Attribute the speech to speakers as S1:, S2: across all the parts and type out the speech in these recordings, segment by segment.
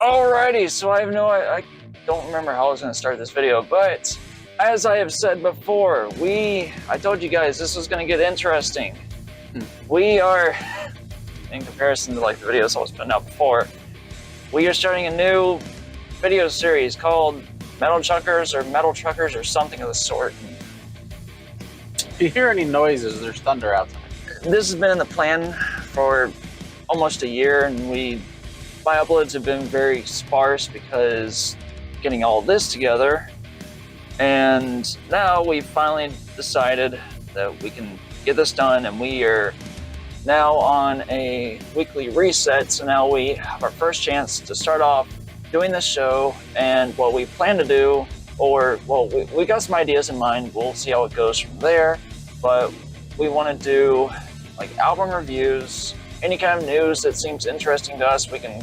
S1: Alrighty, so I don't remember how I was going to start this video, but as I have said before, I told you guys this was going to get interesting. We are, in comparison to like the videos I was putting out before, we are starting a new video series called Metal Chuckers or something of the sort.
S2: If you hear any noises, there's thunder outside.
S1: This has been in the plan for almost a year, and my uploads have been very sparse because getting all this together, and now we finally decided that we can get this done, and we are now on a weekly reset. So now we have our first chance to start off doing this show, and what we plan to do, we got some ideas in mind. We'll see how it goes from there, but we want to do like album reviews, any kind of news that seems interesting to us. We can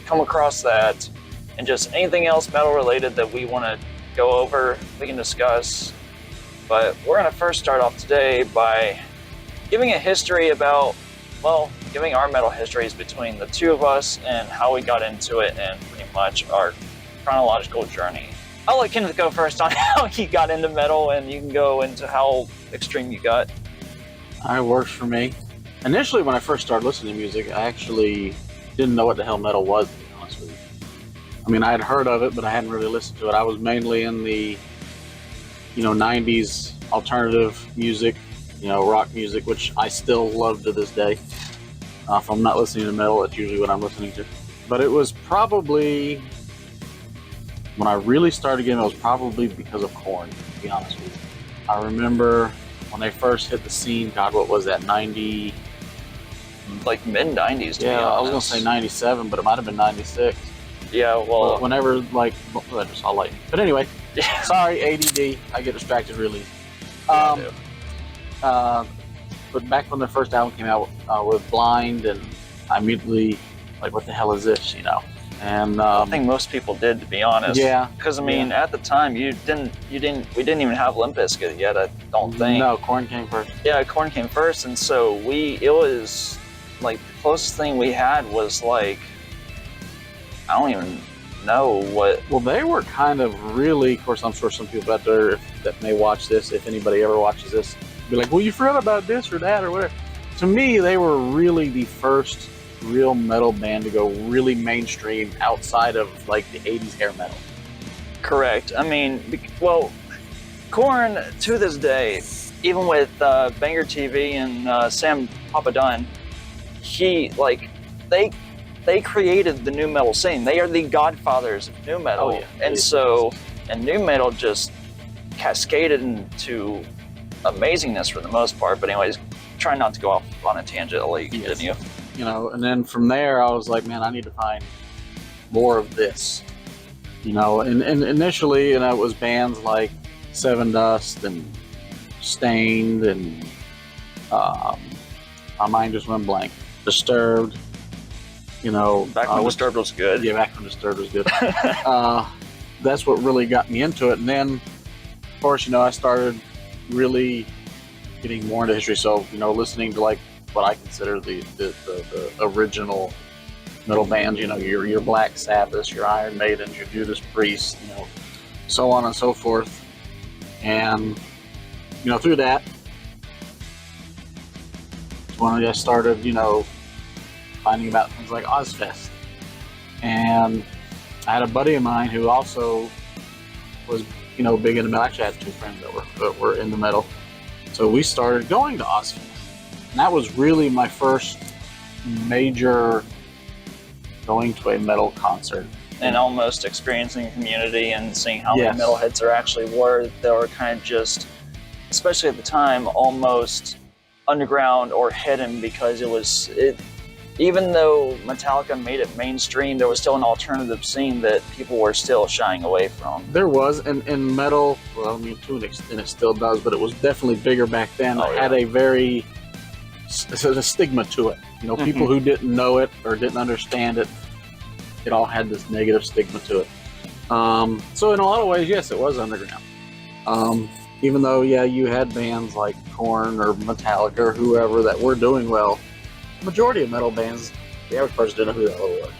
S1: come across that, and just anything else metal related that we want to go over, we can discuss. But we're going to first start off today by giving a history about, giving our metal histories between the two of us and how we got into it, and pretty much our chronological journey. I'll let Kenneth go first on how he got into metal, and you can go into how extreme you got.
S2: It works for me. Initially, when I first started listening to music, I actually didn't know what the hell metal was, to be honest with you. I mean, I had heard of it, but I hadn't really listened to it. I was mainly in the, 90s alternative music, rock music, which I still love to this day. If I'm not listening to metal, that's usually what I'm listening to. But it was probably, when I really started getting it, was probably because of Korn, to be honest with you. I remember when they first hit the scene, God, what was that, 90?
S1: Like mid-90s, to be honest.
S2: I was going to say 97, but it might have been 96.
S1: Yeah, well...
S2: Whenever, I just saw lightning. But anyway, sorry, ADD. I get distracted really easy. But back when their first album came out with Blind, and I immediately, what the hell is this, And
S1: I think most people did, to be honest.
S2: Yeah.
S1: Because at the time, we didn't even have Limp Bizkit yet, I don't think.
S2: No, Korn came first.
S1: Yeah, Korn came first, and so it was the closest thing we had was I don't even know what.
S2: Well, they were kind of really, of course, I'm sure some people out there that may watch this, if anybody ever watches this, be like, well, you forgot about this or that or whatever. To me, they were really the first real metal band to go really mainstream outside of the 80s hair metal.
S1: Correct. I mean, Korn to this day, even with Banger TV and Sam Papadun, they created the nu metal scene. They are the godfathers of nu metal.
S2: Oh, yeah.
S1: And nu metal just cascaded into amazingness for the most part. But anyways, try not to go off on a tangent. I'll let you continue.
S2: And then from there, I was like, man, I need to find more of this. And initially, it was bands like Seven Dust and Stained, and my mind just went blank. Disturbed,
S1: Back when Disturbed was good.
S2: Yeah, back when Disturbed was good. That's what really got me into it. And then, of course, I started really getting more into history. So, listening to what I consider the original metal bands, your Black Sabbath, your Iron Maiden, your Judas Priest, so on and so forth. And, through that, when I started, finding about things like Ozfest. And I had a buddy of mine who also was, big into metal. Actually, I had two friends that were into metal. So we started going to Ozfest. And that was really my first major going to a metal concert.
S1: And almost experiencing community and seeing how many metalheads there actually were. They were kind of just, especially at the time, almost underground or hidden, because even though Metallica made it mainstream, there was still an alternative scene that people were still shying away from.
S2: There was, and metal, to an extent it still does, but it was definitely bigger back then. It had a very, a stigma to it. People who didn't know it or didn't understand it, it all had this negative stigma to it. So in a lot of ways, yes, it was underground. Even though, you had bands like Korn or Metallica or whoever that were doing well, the majority of metal bands, the average person didn't know who the hell it was.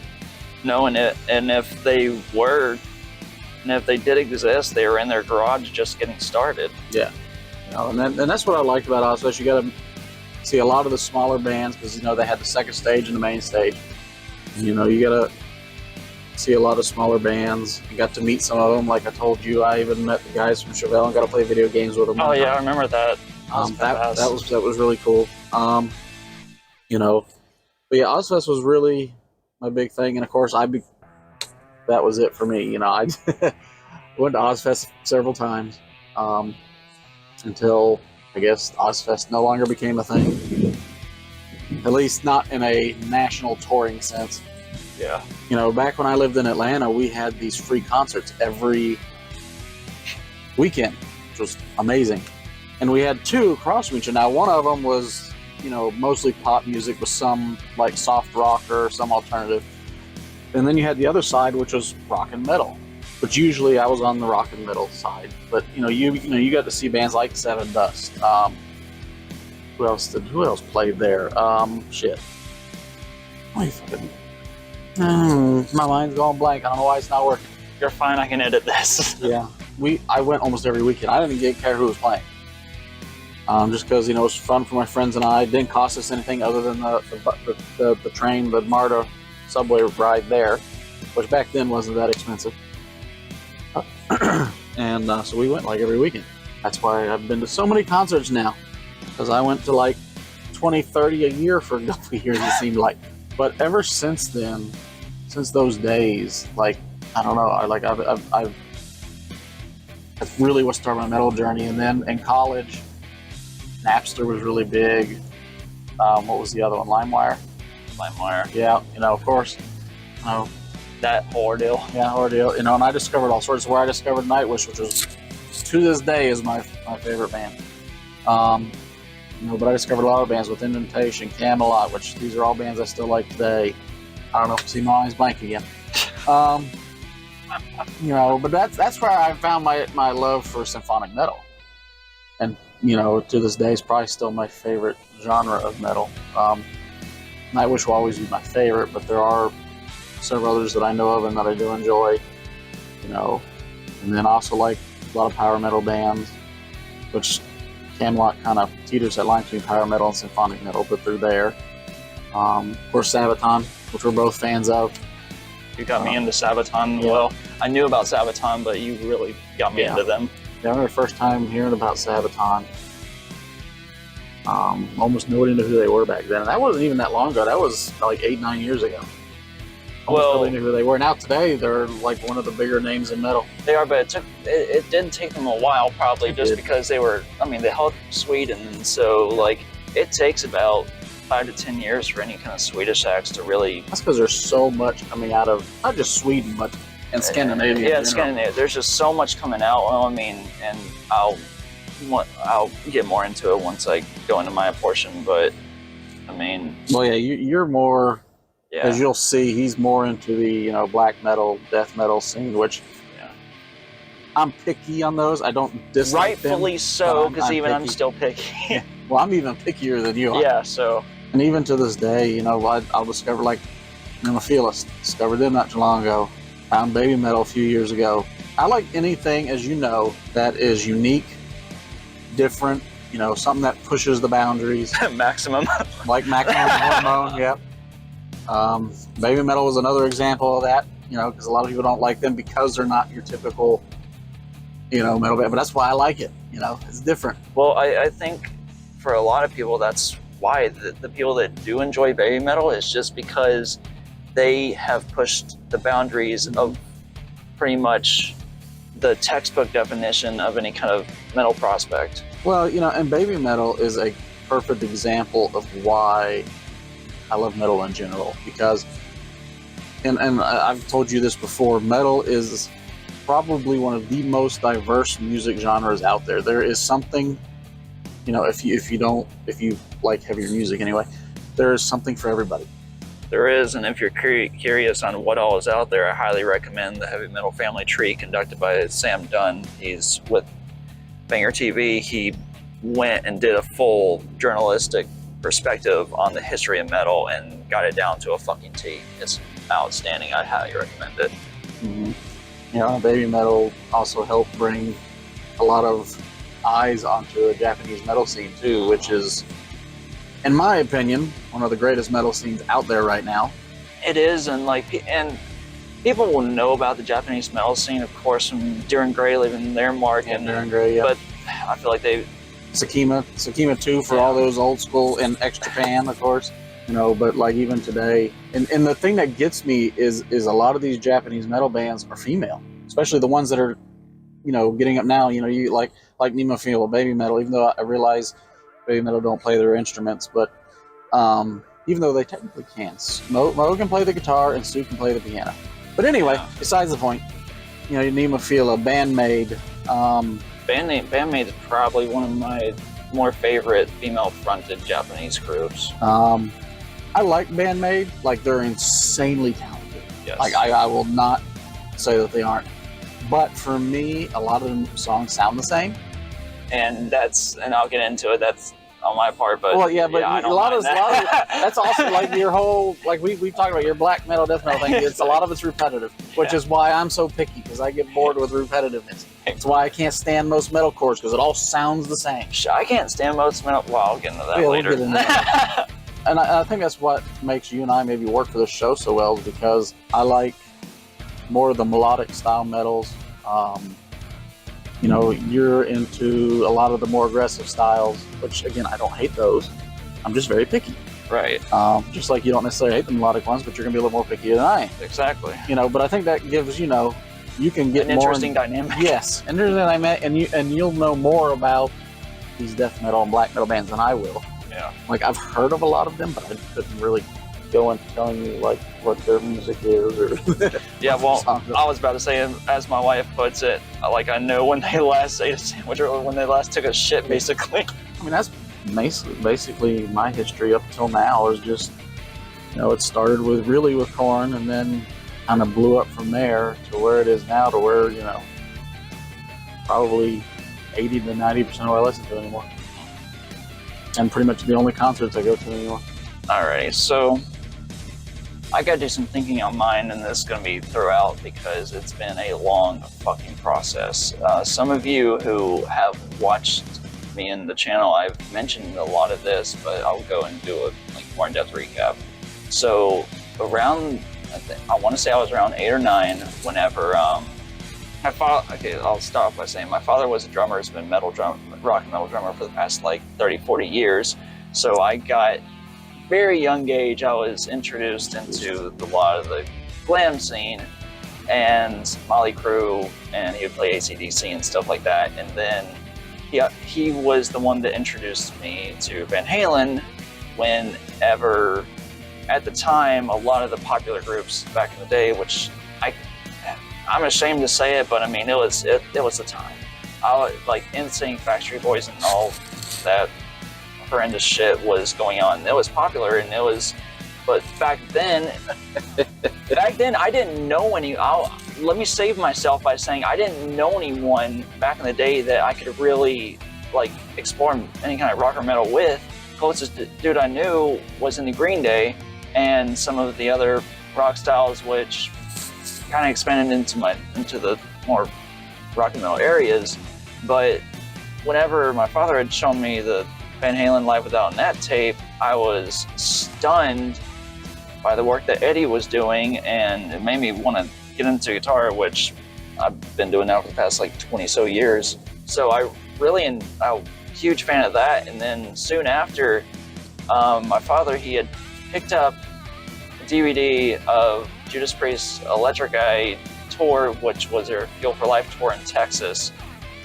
S1: knowing it. And if they did exist, they were in their garage just getting started.
S2: Yeah, and that's what I liked about Ozfest. You got to see a lot of the smaller bands because they had the second stage and the main stage. You got to see a lot of smaller bands. You got to meet some of them. Like I told you, I even met the guys from Chevelle and got to play video games with them.
S1: Oh yeah, I remember that.
S2: That was really cool. But yeah, Ozfest was really my big thing, and of course, that was it for me. I went to Ozfest several times until I guess Ozfest no longer became a thing. At least not in a national touring sense.
S1: Yeah.
S2: Back when I lived in Atlanta, we had these free concerts every weekend, which was amazing. And we had two across from each other. Now, one of them was, mostly pop music with some like soft rock or some alternative. And then you had the other side, which was rock and metal. But usually I was on the rock and metal side. But you got to see bands like Seven Dust. Who else played there? Shit. What fucking? My mind's going blank. I don't know why it's not working.
S1: You're fine. I can edit this.
S2: Yeah. I went almost every weekend. I didn't even care who was playing. Just because it was fun for my friends and I. It didn't cost us anything other than the train, the MARTA subway ride there, which back then wasn't that expensive. And so we went like every weekend. That's why I've been to so many concerts now, because I went to like 20, 30 a year for a couple of years, it seemed like. But ever since then, since those days, like, I don't know, I've really was starting my metal journey. And then in college, Napster was really big. What was the other one? LimeWire. Yeah, of course.
S1: That ordeal.
S2: Yeah, ordeal. And I discovered all sorts. Where I discovered Nightwish, which was to this day is my favorite band. But I discovered a lot of bands with Indentation, Camelot, which these are all bands I still like today. I don't know. See, my mind's blank again. But that's where I found my love for symphonic metal. And, to this day is probably still my favorite genre of metal. Nightwish will always be my favorite, but there are several others that I know of and that I do enjoy. And then also like a lot of power metal bands, which Camelot kind of teeters that line between power metal and symphonic metal, but they're there. Of course, Sabaton, which we're both fans of.
S1: You got me into Sabaton. Yeah. Well, I knew about Sabaton, but you really got me into them.
S2: Yeah, I remember the first time hearing about Sabaton. Almost nobody knew who they were back then. And that wasn't even that long ago. That was like 8-9 years ago. Nobody knew who they were. Now today, they're like one of the bigger names in metal.
S1: They are, but it did take them a while, probably, because they were. I mean, they held Sweden, and so like it takes about 5 to 10 years for any kind of Swedish acts to really.
S2: That's because there's so much coming out of not just Sweden, but and Scandinavia.
S1: Yeah, Scandinavia. There's just so much coming out. Well, I mean, and I'll get more into it once I go into my portion. But I mean,
S2: well, yeah, you're more. Yeah. As you'll see, he's more into the black metal, death metal scene, which I'm picky on those. I don't dislike them.
S1: Rightfully so, because even I'm still picky.
S2: Yeah. Well, I'm even pickier than you are.
S1: Yeah, so.
S2: And even to this day, I'll discover, like, Nemophilus, discovered them not too long ago. Found baby metal a few years ago. I like anything, as you know, that is unique, different, something that pushes the boundaries.
S1: Maximum.
S2: Like Maximum Hormone, yep. Baby metal was another example of that, because a lot of people don't like them because they're not your typical, metal band. But that's why I like it. It's different.
S1: Well, I think for a lot of people, that's why the people that do enjoy baby metal is just because they have pushed the boundaries of pretty much the textbook definition of any kind of metal prospect.
S2: Well, and baby metal is a perfect example of why I love metal in general, because, and I've told you this before, metal is probably one of the most diverse music genres out there. There is something, if you like heavier music anyway, there is something for everybody.
S1: There is, and if you're curious on what all is out there, I highly recommend the Heavy Metal Family Tree conducted by Sam Dunn. He's with Banger TV. He went and did a full journalistic perspective on the history of metal and got it down to a fucking T. It's outstanding. I'd highly recommend it.
S2: Mm-hmm. You know, baby metal also helped bring a lot of eyes onto the Japanese metal scene too, which is, in my opinion, one of the greatest metal scenes out there right now.
S1: It is, and people will know about the Japanese metal scene, of course, from Duran Gray leaving their mark,
S2: and Duran Gray, yeah.
S1: But I feel like
S2: Sakima too, for all those old school, and X Japan, of course. You know, but like even today, and the thing that gets me is a lot of these Japanese metal bands are female, especially the ones that are, you know, getting up now. You know, you like Nemophila, baby metal. Even though I realize baby metal don't play their instruments, but even though they technically can, Mo can play the guitar and Sue can play the piano. But anyway, besides the point, you know, Nemophila, Bandmaid.
S1: Bandmaid is probably one of my more favorite female-fronted Japanese groups.
S2: I like Bandmaid. Like, they're insanely talented.
S1: Yes.
S2: Like, I will not say that they aren't. But for me, a lot of the songs sound the same.
S1: And I'll get into it. That's on my part, but
S2: well, yeah, but a lot of that's also like your whole, like we've talked about your black metal, death metal thing. It's a lot of it's repetitive, which is why I'm so picky, because I get bored with repetitiveness. It's why I can't stand most metalcores, because it all sounds the same.
S1: I can't stand most metal. Well, I'll get into that later.
S2: We'll get into that. And I think that's what makes you and I maybe work for this show so well, is because I like more of the melodic style metals. You know, you're into a lot of the more aggressive styles, which again, I don't hate those. I'm just very picky.
S1: Right.
S2: Just like you don't necessarily hate the melodic ones, but you're gonna be a little more picky than I am.
S1: Exactly.
S2: You know, but I think that gives, you know, you can get
S1: an interesting dynamic.
S2: Yes, interesting dynamic, and you'll know more about these death metal and black metal bands than I will.
S1: Yeah.
S2: Like, I've heard of a lot of them, but I couldn't really go into telling you like what their music is or.
S1: Yeah, well, I was about to say, as my wife puts it, like, I know when they last ate a sandwich or when they last took a shit, basically.
S2: I mean, that's basically my history up until now, is just, you know, it started with Korn, and then kind of blew up from there to where it is now, to where, you know, probably 80 to 90% of what I listen to anymore. And pretty much the only concerts I go to anymore.
S1: Alrighty, so I gotta do some thinking on mine, and this is gonna be throughout because it's been a long fucking process. Some of you who have watched me in the channel, I've mentioned a lot of this, but I'll go and do a more in-depth recap. So around, I want to say I was around 8 or 9 whenever my father. Okay, I'll start by saying my father was a drummer. Has been rock and metal drummer for the past like 30-40 years. So I got, very young age, I was introduced into a lot of the glam scene and Motley Crue, and he would play AC/DC and stuff like that. And then he was the one that introduced me to Van Halen, whenever, at the time, a lot of the popular groups back in the day, which I'm ashamed to say it, but I mean, it was the time. Like NSYNC, Backstreet Boys, and all that horrendous shit was going on. It was popular, and but back then I didn't know any. Let me save myself by saying I didn't know anyone back in the day that I could really like explore any kind of rock or metal with. Closest dude I knew was in the Green Day and some of the other rock styles, which kind of expanded into the more rock and metal areas. But whenever my father had shown me the Van Halen Live Without a Net tape, I was stunned by the work that Eddie was doing, and it made me want to get into guitar, which I've been doing now for the past like 20 so years. So I'm a huge fan of that. And then soon after, my father, he had picked up a DVD of Judas Priest's Electric Eye tour, which was their Fuel for Life tour in Texas.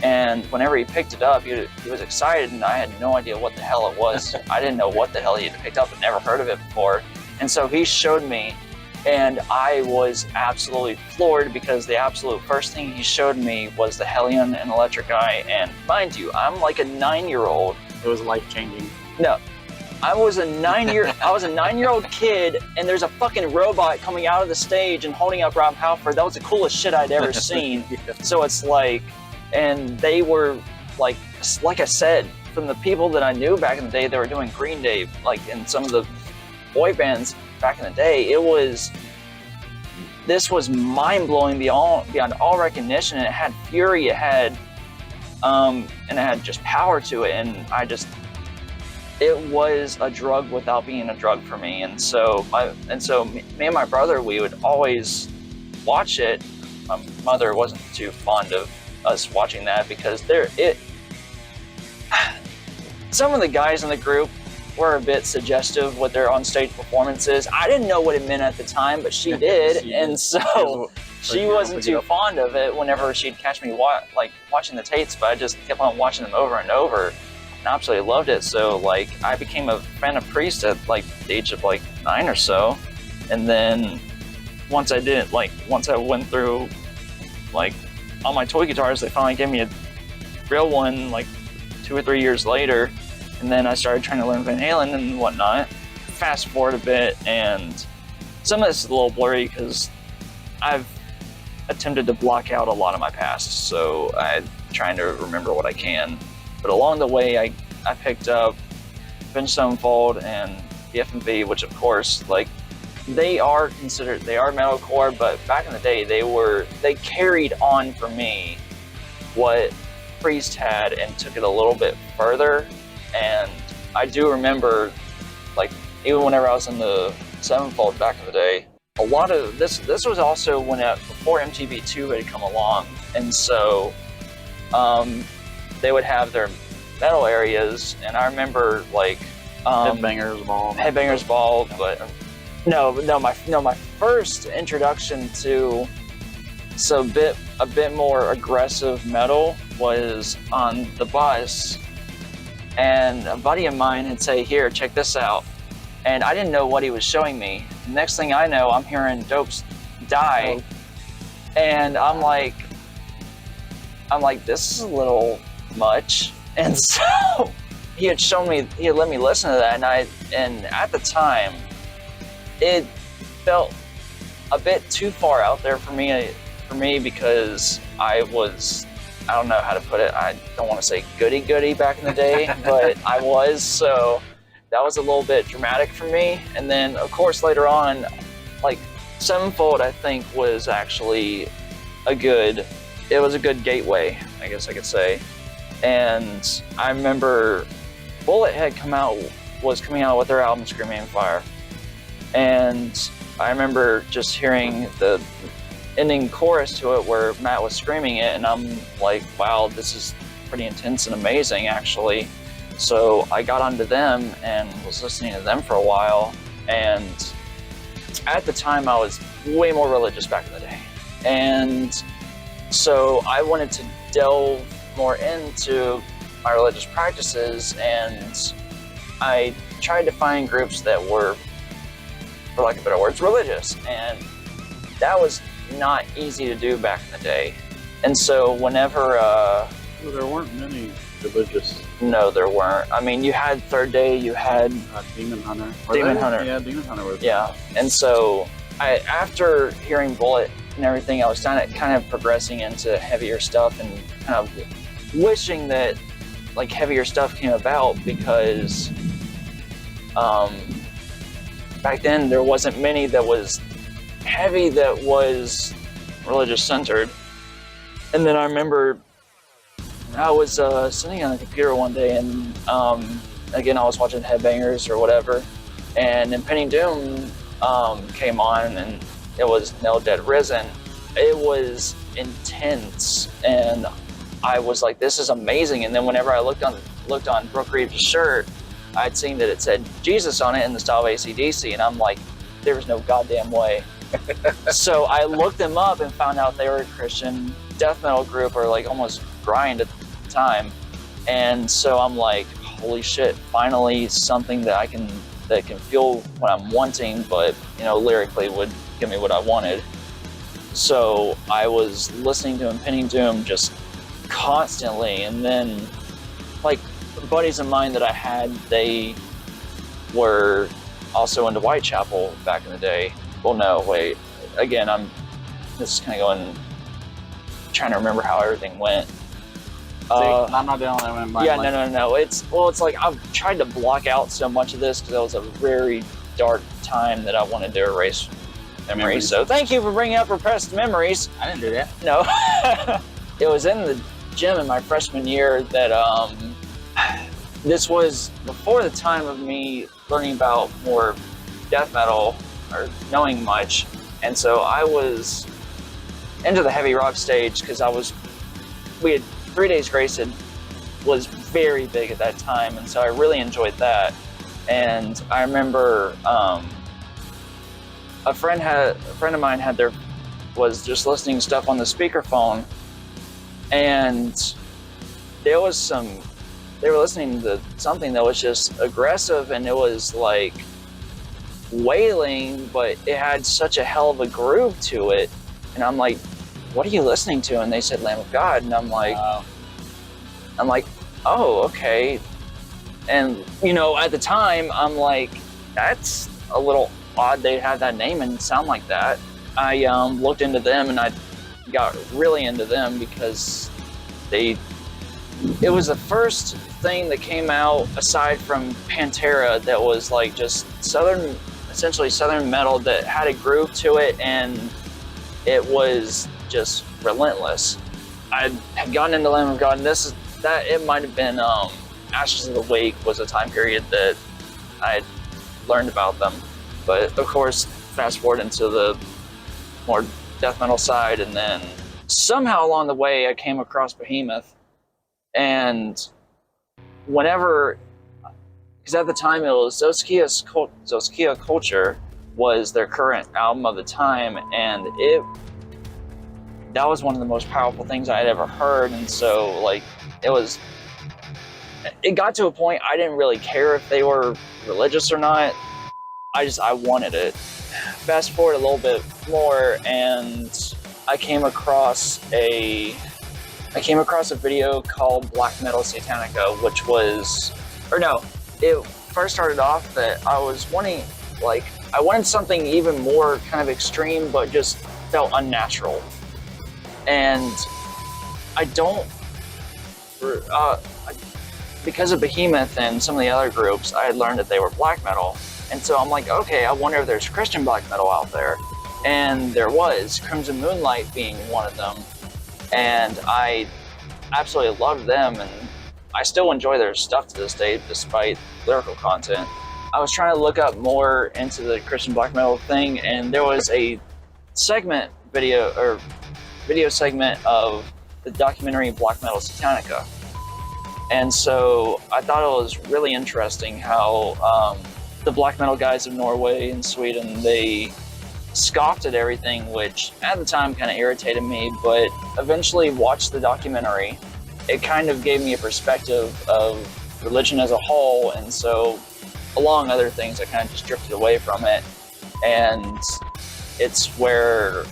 S1: And whenever he picked it up, he was excited, and I had no idea what the hell it was. I didn't know what the hell he had picked up. I'd never heard of it before. And so he showed me, and I was absolutely floored, because the absolute first thing he showed me was the Hellion and Electric Eye. And mind you, I'm like a 9-year-old.
S2: It was life-changing.
S1: No. I was a 9-year-old kid, and there's a fucking robot coming out of the stage and holding up Rob Halford. That was the coolest shit I'd ever seen. Yeah. So it's like, and they were like I said, from the people that I knew back in the day, they were doing Green Day, like in some of the boy bands back in the day. It was this was mind-blowing beyond all recognition, and it had fury, it had and it had just power to it, and it was a drug without being a drug for me. And so me and my brother, we would always watch it. My mother wasn't too fond of us watching that because some of the guys in the group were a bit suggestive with their on-stage performances. I didn't know what it meant at the time, but she did, and so she wasn't too fond of it whenever she'd catch me watching the tapes, but I just kept on watching them over and over and absolutely loved it. So like I became a fan of Priest at like the age of like 9 or so, and then once I went through like all my toy guitars, they finally gave me a real one like 2 or 3 years later. And then I started trying to learn Van Halen and whatnot. Fast forward a bit, and some of this is a little blurry because I've attempted to block out a lot of my past, so I'm trying to remember what I can. But along the way, I picked up Avenged Sevenfold and the FMV, which of course, like, they are metalcore, but back in the day, they carried on for me what Priest had and took it a little bit further. And I do remember, like, even whenever I was in the Sevenfold back in the day, a lot of this was also before MTV2 had come along, and so they would have their metal areas, and I remember like Headbangers Ball, but my first introduction to a bit more aggressive metal was on the bus. And a buddy of mine had say, "Here, check this out." And I didn't know what he was showing me. Next thing I know, I'm hearing Dopes Die. And I'm like, this is a little much. And so he had let me listen to that, and at the time, it felt a bit too far out there for me because I don't know how to put it. I don't want to say goody back in the day, but I was, so that was a little bit dramatic for me. And then, of course, later on, like, Sevenfold, I think, was actually a good gateway, I guess I could say. And I remember Bullet was coming out with their album Screaming Fire. And I remember just hearing the ending chorus to it where Matt was screaming it, and I'm like, wow, this is pretty intense and amazing, actually. So I got onto them and was listening to them for a while, and at the time I was way more religious back in the day, and so I wanted to delve more into my religious practices, and I tried to find groups that were, for lack of better words, religious, and that was not easy to do back in the day. And so whenever
S2: there weren't many religious.
S1: No, there weren't. I mean, you had Third Day, you had
S2: Demon Hunter.
S1: Hunter.
S2: Yeah, Demon Hunter was.
S1: Yeah, and so after hearing Bullet and everything, I was kind of progressing into heavier stuff and kind of wishing that like heavier stuff came about because back then there wasn't many that was heavy that was religious centered. And then I remember I was sitting on the computer one day, and again I was watching Headbangers or whatever, and Impending Doom came on, and it was Nailed Dead Risen. It was intense, and I was like, this is amazing. And then whenever I looked on Brooke Reeves' shirt, I'd seen that it said Jesus on it in the style of AC/DC, and I'm like, there was no goddamn way. So I looked them up and found out they were a Christian death metal group, or like almost grind at the time. And so I'm like, holy shit, finally something that can feel what I'm wanting, but lyrically would give me what I wanted. So I was listening to Impending Doom just constantly, and then like buddies of mine that I had, they were also into Whitechapel back in the day. Well, no, wait. Again, this is kind of trying to remember how everything went.
S2: I'm not the only one.
S1: Yeah, no. It's like I've tried to block out so much of this because it was a very dark time that I wanted to erase memories. So thank you for bringing up repressed memories.
S2: I didn't do that.
S1: No. It was in the gym in my freshman year that this was before the time of me learning about more death metal or knowing much. And so I was into the heavy rock stage because we had 3 Days Grace was very big at that time, and so I really enjoyed that. And I remember a friend of mine was just listening to stuff on the speakerphone, and they were listening to something that was just aggressive, and it was like wailing, but it had such a hell of a groove to it. And I'm like, what are you listening to? And they said Lamb of God, and I'm like, oh, okay. And at the time, I'm like, that's a little odd they'd have that name and sound like that. I looked into them, and I got really into them because it was the first thing that came out aside from Pantera that was like just essentially southern metal that had a groove to it, and it was just relentless. I had gotten into Lamb of God, and it might have been Ashes of the Wake was a time period that I had learned about them. But of course, fast forward into the more death metal side, and then somehow along the way I came across Behemoth. And because at the time it was Zoskia Culture was their current album of the time, and that was one of the most powerful things I had ever heard. And so like it got to a point I didn't really care if they were religious or not. I wanted it. Fast forward a little bit more, and I came across a video called Black Metal Satanica, it first started off that I wanted something even more kind of extreme, but just felt unnatural. And because of Behemoth and some of the other groups, I had learned that they were black metal. And so I'm like, okay, I wonder if there's Christian black metal out there. And there was, Crimson Moonlight being one of them. And I absolutely loved them, and I still enjoy their stuff to this day, despite lyrical content. I was trying to look up more into the Christian black metal thing, and there was a video segment of the documentary Black Metal Satanica. And so I thought it was really interesting how the black metal guys of Norway and Sweden, they scoffed at everything, which at the time kind of irritated me, but eventually watched the documentary. It kind of gave me a perspective of religion as a whole, and so along other things I kind of just drifted away from it. And it's where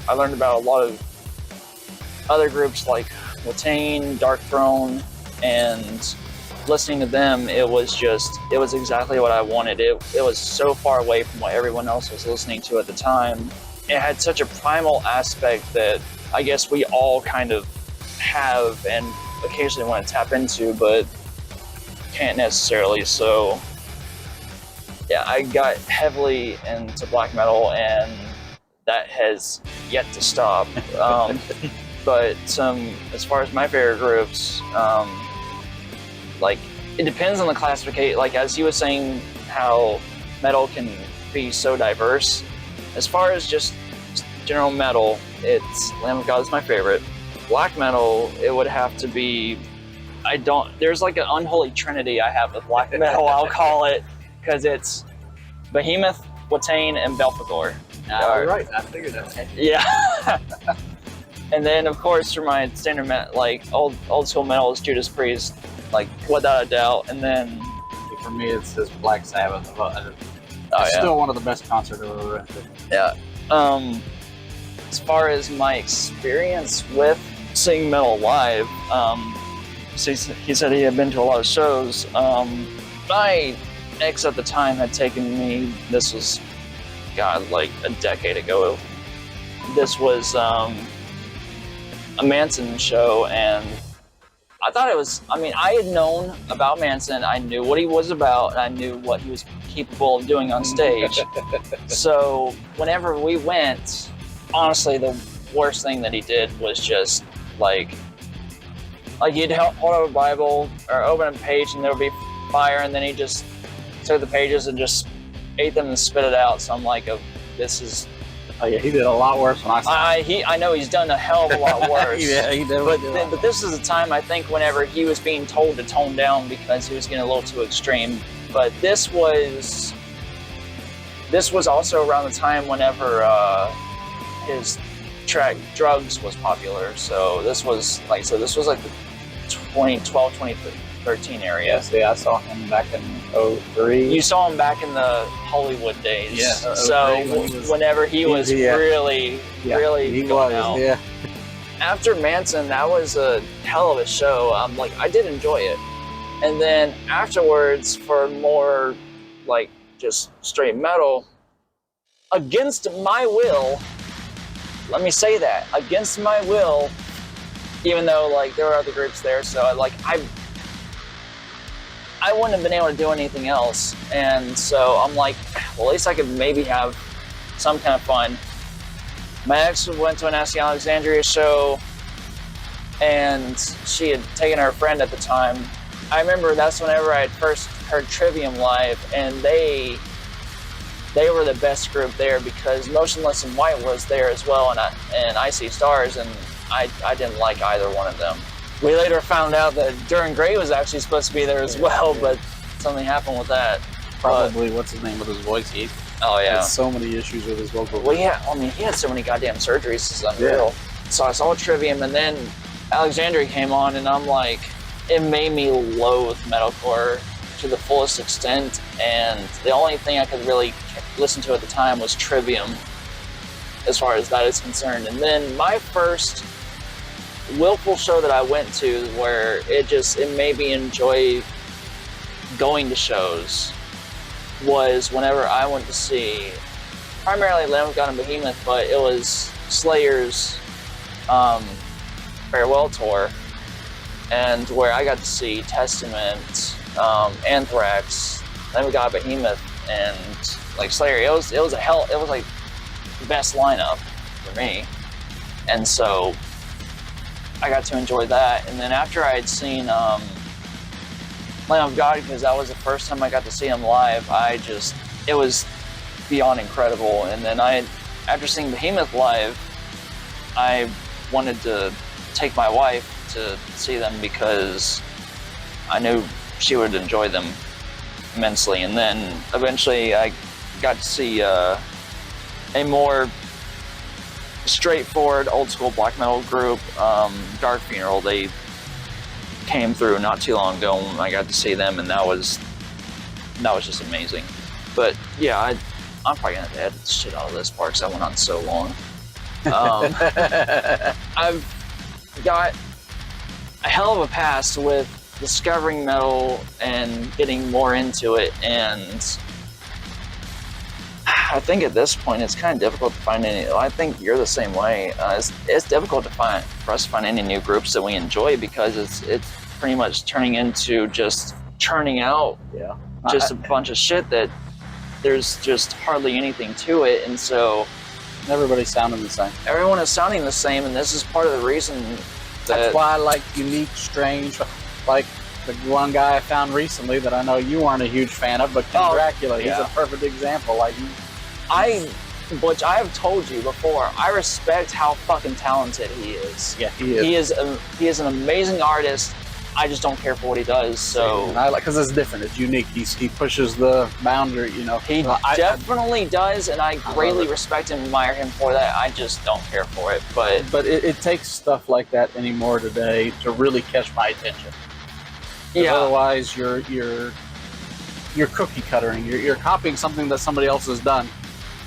S1: I learned about a lot of other groups like Watain, Dark Throne, and listening to them, it was exactly what I wanted. It was so far away from what everyone else was listening to at the time. It had such a primal aspect that I guess we all kind of have and occasionally want to tap into, but can't necessarily. So yeah, I got heavily into black metal, and that has yet to stop. But as far as my favorite groups, like it depends on the classification. Like as you were saying, how metal can be so diverse. As far as just general metal, it's Lamb of God is my favorite. Black metal, it would have to be. There's like an unholy trinity I have with black metal. I'll call it, because it's Behemoth, Watain, and Belphegor.
S2: Right, I figured that.
S1: Yeah. And then, of course, for my standard old school metal is Judas Priest, like without a doubt. And then
S2: for me, it's this Black Sabbath. Still one of the best concerts I've ever been to.
S1: Yeah. As far as my experience with seeing metal live, so he said he had been to a lot of shows. My ex at the time had taken me. This was, like a decade ago. This was a Manson show, and I thought it was, I mean, I had known about Manson. I knew what he was about, and I knew what he was capable of doing on stage. So whenever we went, honestly, the worst thing that he did was just like he'd hold up a Bible or open a page and there would be fire, and then he just took the pages and just ate them and spit it out. So I'm like, oh, this is...
S2: Oh yeah, he did a lot worse when I saw him.
S1: I know he's done a hell of a lot worse.
S2: Yeah, he did.
S1: But this is a time, I think, whenever he was being told to tone down because he was getting a little too extreme. But this was also around the time whenever his track Drugs was popular. So this was like the 2012, 2013 area.
S2: Yes, yeah, I saw him back in 2003.
S1: You saw him back in the Hollywood days.
S2: Yeah.
S1: So whenever he was really going out.
S2: Yeah.
S1: After Manson, that was a hell of a show. I did enjoy it. And then afterwards, for more like just straight metal, against my will, let me say that, against my will, even though like there were other groups there, so I wouldn't have been able to do anything else. And so I'm like, well, at least I could maybe have some kind of fun. My ex went to an Asking Alexandria show, and she had taken her friend at the time. I remember that's whenever I had first heard Trivium live, and they were the best group there because Motionless in White was there as well, and I See Stars, and I didn't like either one of them. We later found out that Duran Gray was actually supposed to be there as well, but something happened with that.
S2: Probably, what's his name with his voice? He had so many issues with his vocal.
S1: Well, yeah, I mean, he had so many goddamn surgeries, it's unreal. Yeah. So I saw Trivium, and then Alexandria came on, and I'm like, it made me loathe metalcore to the fullest extent, and the only thing I could really listen to at the time was Trivium, as far as that is concerned. And then my first willful show that I went to where it made me enjoy going to shows was whenever I went to see primarily Lamb of God and Behemoth, but it was Slayer's farewell tour, and where I got to see Testament, Anthrax, Lamb of God, Behemoth, and like Slayer. It was like the best lineup for me, and so I got to enjoy that. And then after I had seen Lamb of God, because that was the first time I got to see him live, it was beyond incredible. And then after seeing Behemoth live, I wanted to take my wife to see them because I knew she would enjoy them immensely. And then eventually I got to see a more straightforward old school black metal group, Dark Funeral. They came through not too long ago and I got to see them, and that was just amazing. But yeah, I'm probably gonna have to edit the shit out of this part because I went on so long. I've got a hell of a past with discovering metal and getting more into it, and I think at this point it's kind of difficult to find any. I think you're the same way. It's difficult for us to find any new groups that we enjoy because it's pretty much turning into just churning out just a bunch of shit that there's just hardly anything to it, and so
S2: everybody's sounding the same.
S1: Everyone is sounding the same, and this is part of the reason.
S2: That's why I like unique, strange, like the one guy I found recently that I know you weren't a huge fan of, but King Dracula. He's a perfect example.
S1: Which I have told you before, I respect how fucking talented he is.
S2: Yeah, he is.
S1: He is an amazing artist. I just don't care for what he does. So
S2: I like, because it's different. It's unique. He pushes the boundary. You know,
S1: he definitely does, and I greatly respect and admire him for that. I just don't care for it. But
S2: it takes stuff like that anymore today to really catch my attention.
S1: Yeah.
S2: Otherwise, you're cookie cuttering. You're copying something that somebody else has done.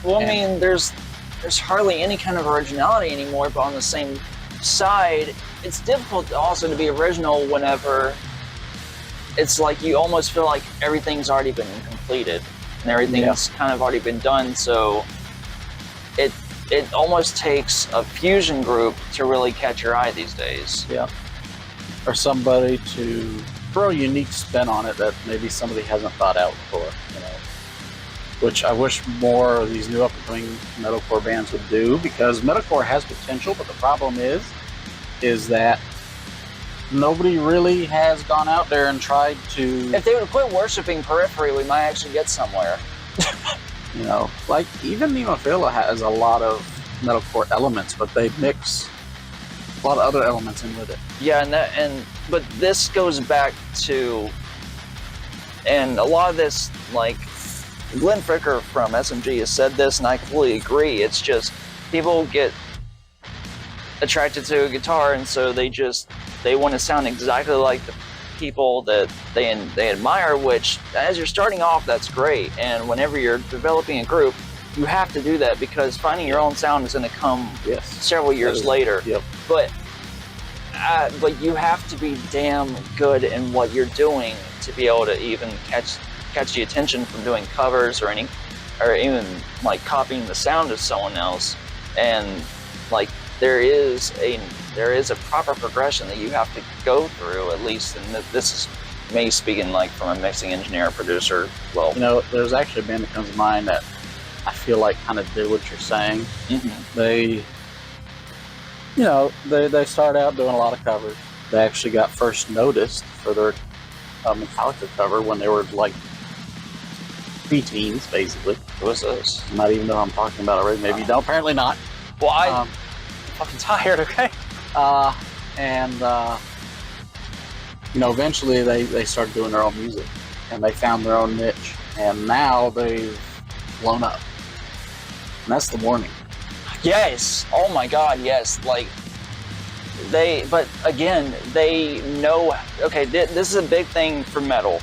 S1: Well, I mean, there's hardly any kind of originality anymore, but on the same side, it's difficult also to be original whenever it's like you almost feel like everything's already been completed and everything's kind of already been done. So it almost takes a fusion group to really catch your eye these days.
S2: Yeah. or somebody to throw a unique spin on it that maybe somebody hasn't thought out before, which I wish more of these new up-and-coming metalcore bands would do, because metalcore has potential, but the problem is that nobody really has gone out there and tried to...
S1: If they would quit worshiping Periphery, we might actually get somewhere.
S2: Like even Nemophila has a lot of metalcore elements, but they mix a lot of other elements in with it.
S1: Yeah, but this goes back to, and a lot of this, like, Glenn Fricker from SMG has said this, and I completely agree. It's just people get attracted to a guitar, and so they want to sound exactly like the people that they admire. Which, as you're starting off, that's great. And whenever you're developing a group, you have to do that, because finding your own sound is going to come several years later.
S2: Yep.
S1: But you have to be damn good in what you're doing to be able to even catch the attention from doing covers or even like copying the sound of someone else. And like there is a proper progression that you have to go through, at least. And this is me speaking like from a mixing engineer, producer. Well,
S2: there's actually a band that comes to mind that I feel like kind of did what you're saying.
S1: Mm-hmm.
S2: They started out doing a lot of covers. They actually got first noticed for their Metallica cover when they were like preteens, basically.
S1: Who was this?
S2: You might even know who I'm talking about already. Maybe you don't. Apparently not.
S1: Well, I'm fucking tired, okay?
S2: Eventually they started doing their own music, and they found their own niche, and now they've blown up. And that's the warning.
S1: Yes. Oh my God. Yes. Like but again, they know. Okay, this is a big thing for metal,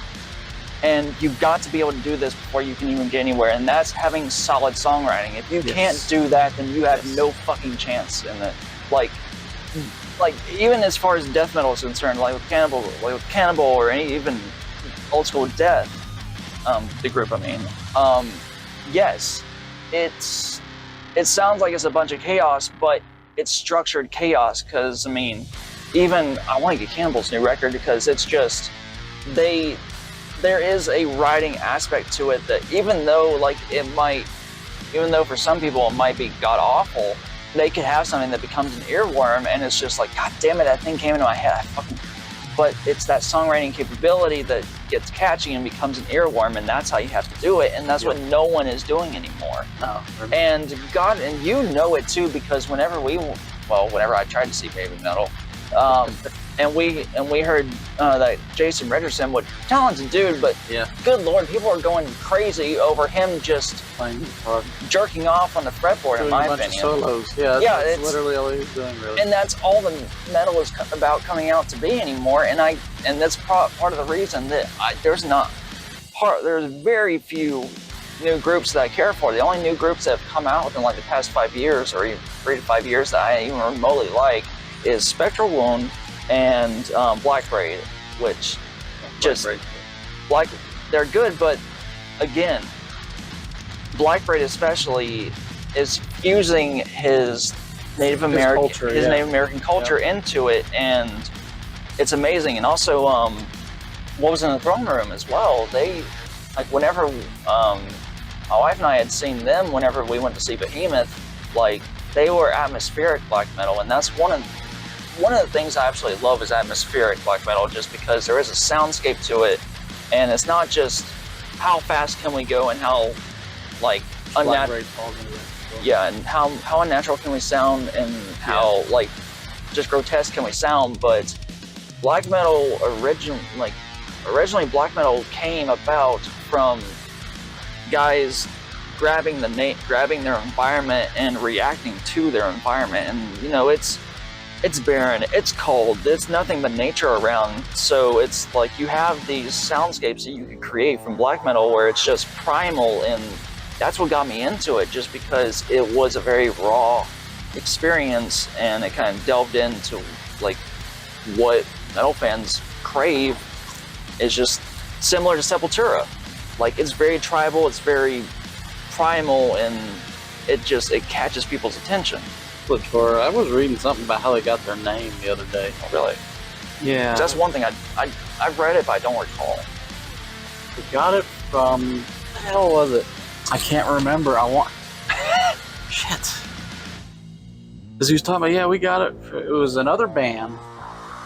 S1: and you've got to be able to do this before you can even get anywhere. And that's having solid songwriting. If you can't do that, then you have no fucking chance in it. Like even as far as death metal is concerned, like with Cannibal, or even old school Death, the group. I mean, yes, it sounds like it's a bunch of chaos, but it's structured chaos. Because I mean, even I want to get Cannibal's new record, because it's just there is a writing aspect to it that even though for some people it might be god awful, they could have something that becomes an earworm, and it's just like, God damn it, that thing came into my head. But it's that songwriting capability that gets catchy and becomes an earworm, and that's how you have to do it, and that's what no one is doing anymore.
S2: No.
S1: And God, and you know it too, because whenever I tried to see baby metal, and we heard that Jason Richardson, what talented dude, but good Lord, people are going crazy over him just
S2: playing guitar,
S1: jerking off on the fretboard, in my opinion.
S2: Solos. That's literally all he's doing, really.
S1: And that's all the metal is about coming out to be anymore. And that's part of the reason that there's very few new groups that I care for. The only new groups that have come out within like the past 5 years, or even 3 to 5 years, that I even remotely like is Spectral Wound and Black Braid, which they're good, but again, Black Braid especially is fusing his Native American culture into it, and it's amazing. And also, what was in the Throne Room as well, they, like, whenever my wife and I had seen them whenever we went to see Behemoth, like, they were atmospheric black metal, and that's one of the things I absolutely love is atmospheric black metal, just because there is a soundscape to it, and it's not just how fast can we go and how like unnatural, and how unnatural can we sound, and how like just grotesque can we sound. But black metal originally black metal came about from guys grabbing their environment and reacting to their environment, and it's barren, it's cold, there's nothing but nature around, so it's like you have these soundscapes that you can create from black metal where it's just primal, and that's what got me into it, just because it was a very raw experience, and it kind of delved into like what metal fans crave. Is just similar to Sepultura. Like, it's very tribal, it's very primal, and it catches people's attention.
S2: Which I was reading something about how they got their name the other day.
S1: Really?
S2: Yeah.
S1: That's one thing I've read it, but I don't recall.
S2: We got it from, what the hell was it? I can't remember. Shit. Because he was talking about, yeah, we got it. It was another band.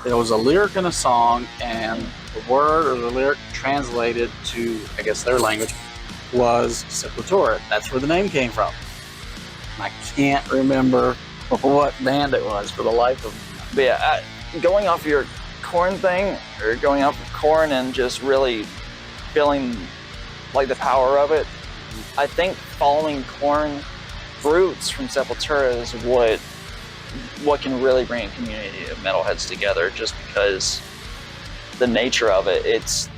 S2: There was a lyric in a song, and the word or the lyric translated to, I guess, their language was Sepultura. That's where the name came from. And I can't remember what band it was for the life of me.
S1: But yeah, going off of your Korn thing, or going off of Korn and just really feeling like the power of it, I think following Korn roots from Sepultura is what can really bring a community of metalheads together, just because the nature of it. It's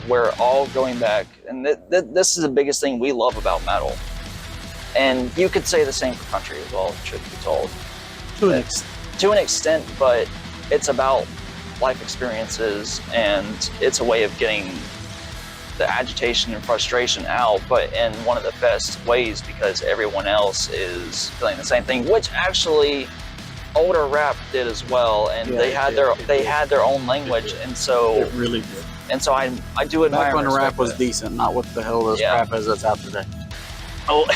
S1: we're all going back, and this is the biggest thing we love about metal. And you could say the same for country as well, truth be told. To an extent, but it's about life experiences, and it's a way of getting the agitation and frustration out, but in one of the best ways, because everyone else is feeling the same thing, which actually older rap did as well, and they had their own language, and so
S2: it really did.
S1: And so I do admire.
S2: Back when rap was decent, not what the hell this rap is that's out today.
S1: Oh,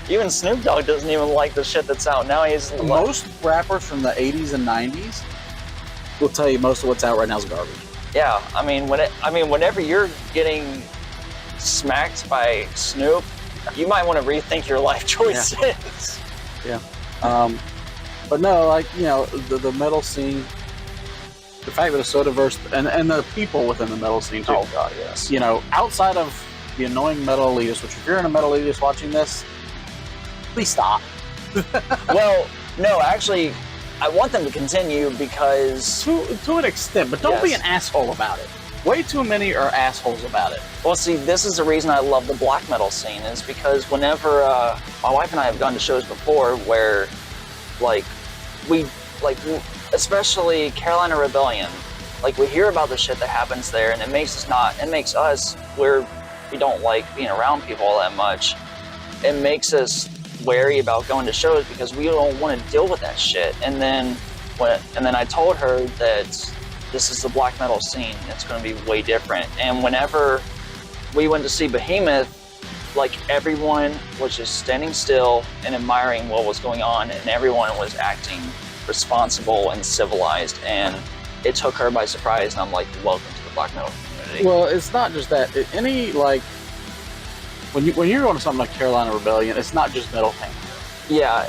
S1: even Snoop Dogg doesn't even like the shit that's out now.
S2: Most rappers from the 80s and 90s will tell you most of what's out right now is garbage.
S1: Yeah, I mean, whenever you're getting smacked by Snoop, you might want to rethink your life choices.
S2: Yeah. But no, like, you know, the metal scene, the fact that it's so diverse, and the people within the metal scene too.
S1: Oh God, yes.
S2: You know, outside of the annoying metal elitists, which if you're in a metal elitist watching this, please stop.
S1: Well, no, actually, I want them to continue, because
S2: to an extent, but don't be an asshole about it. Way too many are assholes about it.
S1: Well, see, this is the reason I love the black metal scene, is because whenever my wife and I have gone to shows before where, especially Carolina Rebellion, like, we hear about the shit that happens there, and it makes us, we don't like being around people all that much. It makes us wary about going to shows because we don't want to deal with that shit. And then I told her that this is the black metal scene. It's going to be way different. And whenever we went to see Behemoth, like, everyone was just standing still and admiring what was going on, and everyone was acting responsible and civilized, and it took her by surprise. And I'm like, welcome to the black metal community.
S2: Well, it's not just that. When you're going to something like Carolina Rebellion, it's not just metal fans.
S1: Yeah,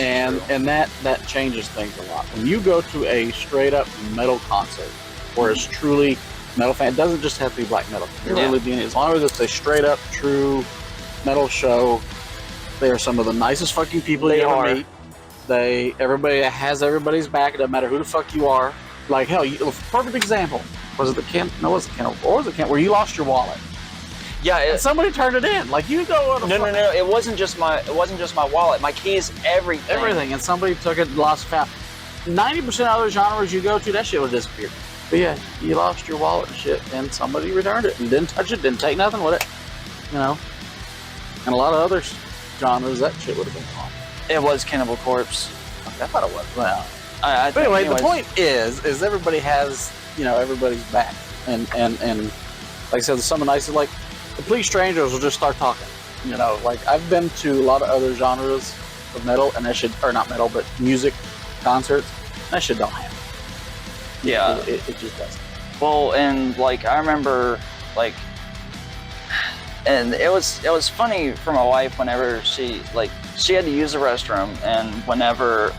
S2: and that changes things a lot. When you go to a straight up metal concert, where it's truly metal fan, it doesn't just have to be black metal. As long as it's a straight up true metal show, they are some of the nicest fucking people you ever meet. Everybody has everybody's back. It doesn't matter who the fuck you are. Like, hell, perfect example. Was it the Kent? No, it wasn't Kent. Or was it Kent? Where you lost your wallet? Yeah, and somebody turned it in. Like, you go.
S1: No. It wasn't just my wallet. My keys, everything.
S2: And somebody took it, lost, found. 90% of other genres you go to, that shit would disappear. But yeah, you lost your wallet and shit, and somebody returned it and didn't touch it, didn't take nothing with it. You know. And a lot of other genres, that shit would have been gone.
S1: It was Cannibal Corpse.
S2: Okay, I thought it was. Well, but anyway, the point is everybody has, everybody's back, and like I said, some nice, like, complete strangers will just start talking. Like, I've been to a lot of other genres of metal, and not metal, but music concerts. That shit don't happen.
S1: Yeah,
S2: it just doesn't.
S1: Well, and like, I remember, like, and it was funny for my wife whenever she had to use the restroom, and whenever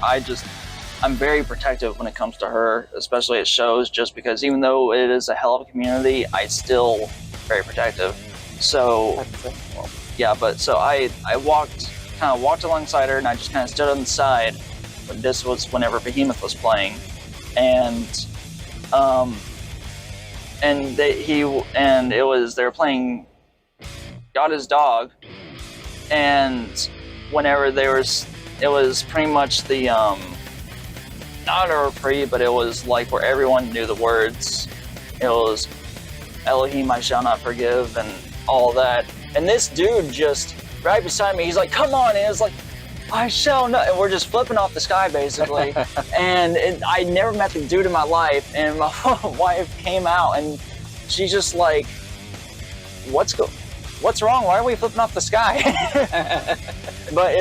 S1: I'm very protective when it comes to her, especially at shows, just because even though it is a hell of a community, I still very protective. So yeah, but so I walked alongside her, and I just kind of stood on the side. But this was whenever Behemoth was playing, and they were playing God Is Dog, and whenever it was pretty much the not a reprieve, but it was like where everyone knew the words. It was Elohim I shall not forgive and all that. And this dude just right beside me, he's like, come on, and it was like, I shall not. And we're just flipping off the sky, basically. And I never met the dude in my life. And my wife came out, and she's just like, what's wrong? Why are we flipping off the sky? But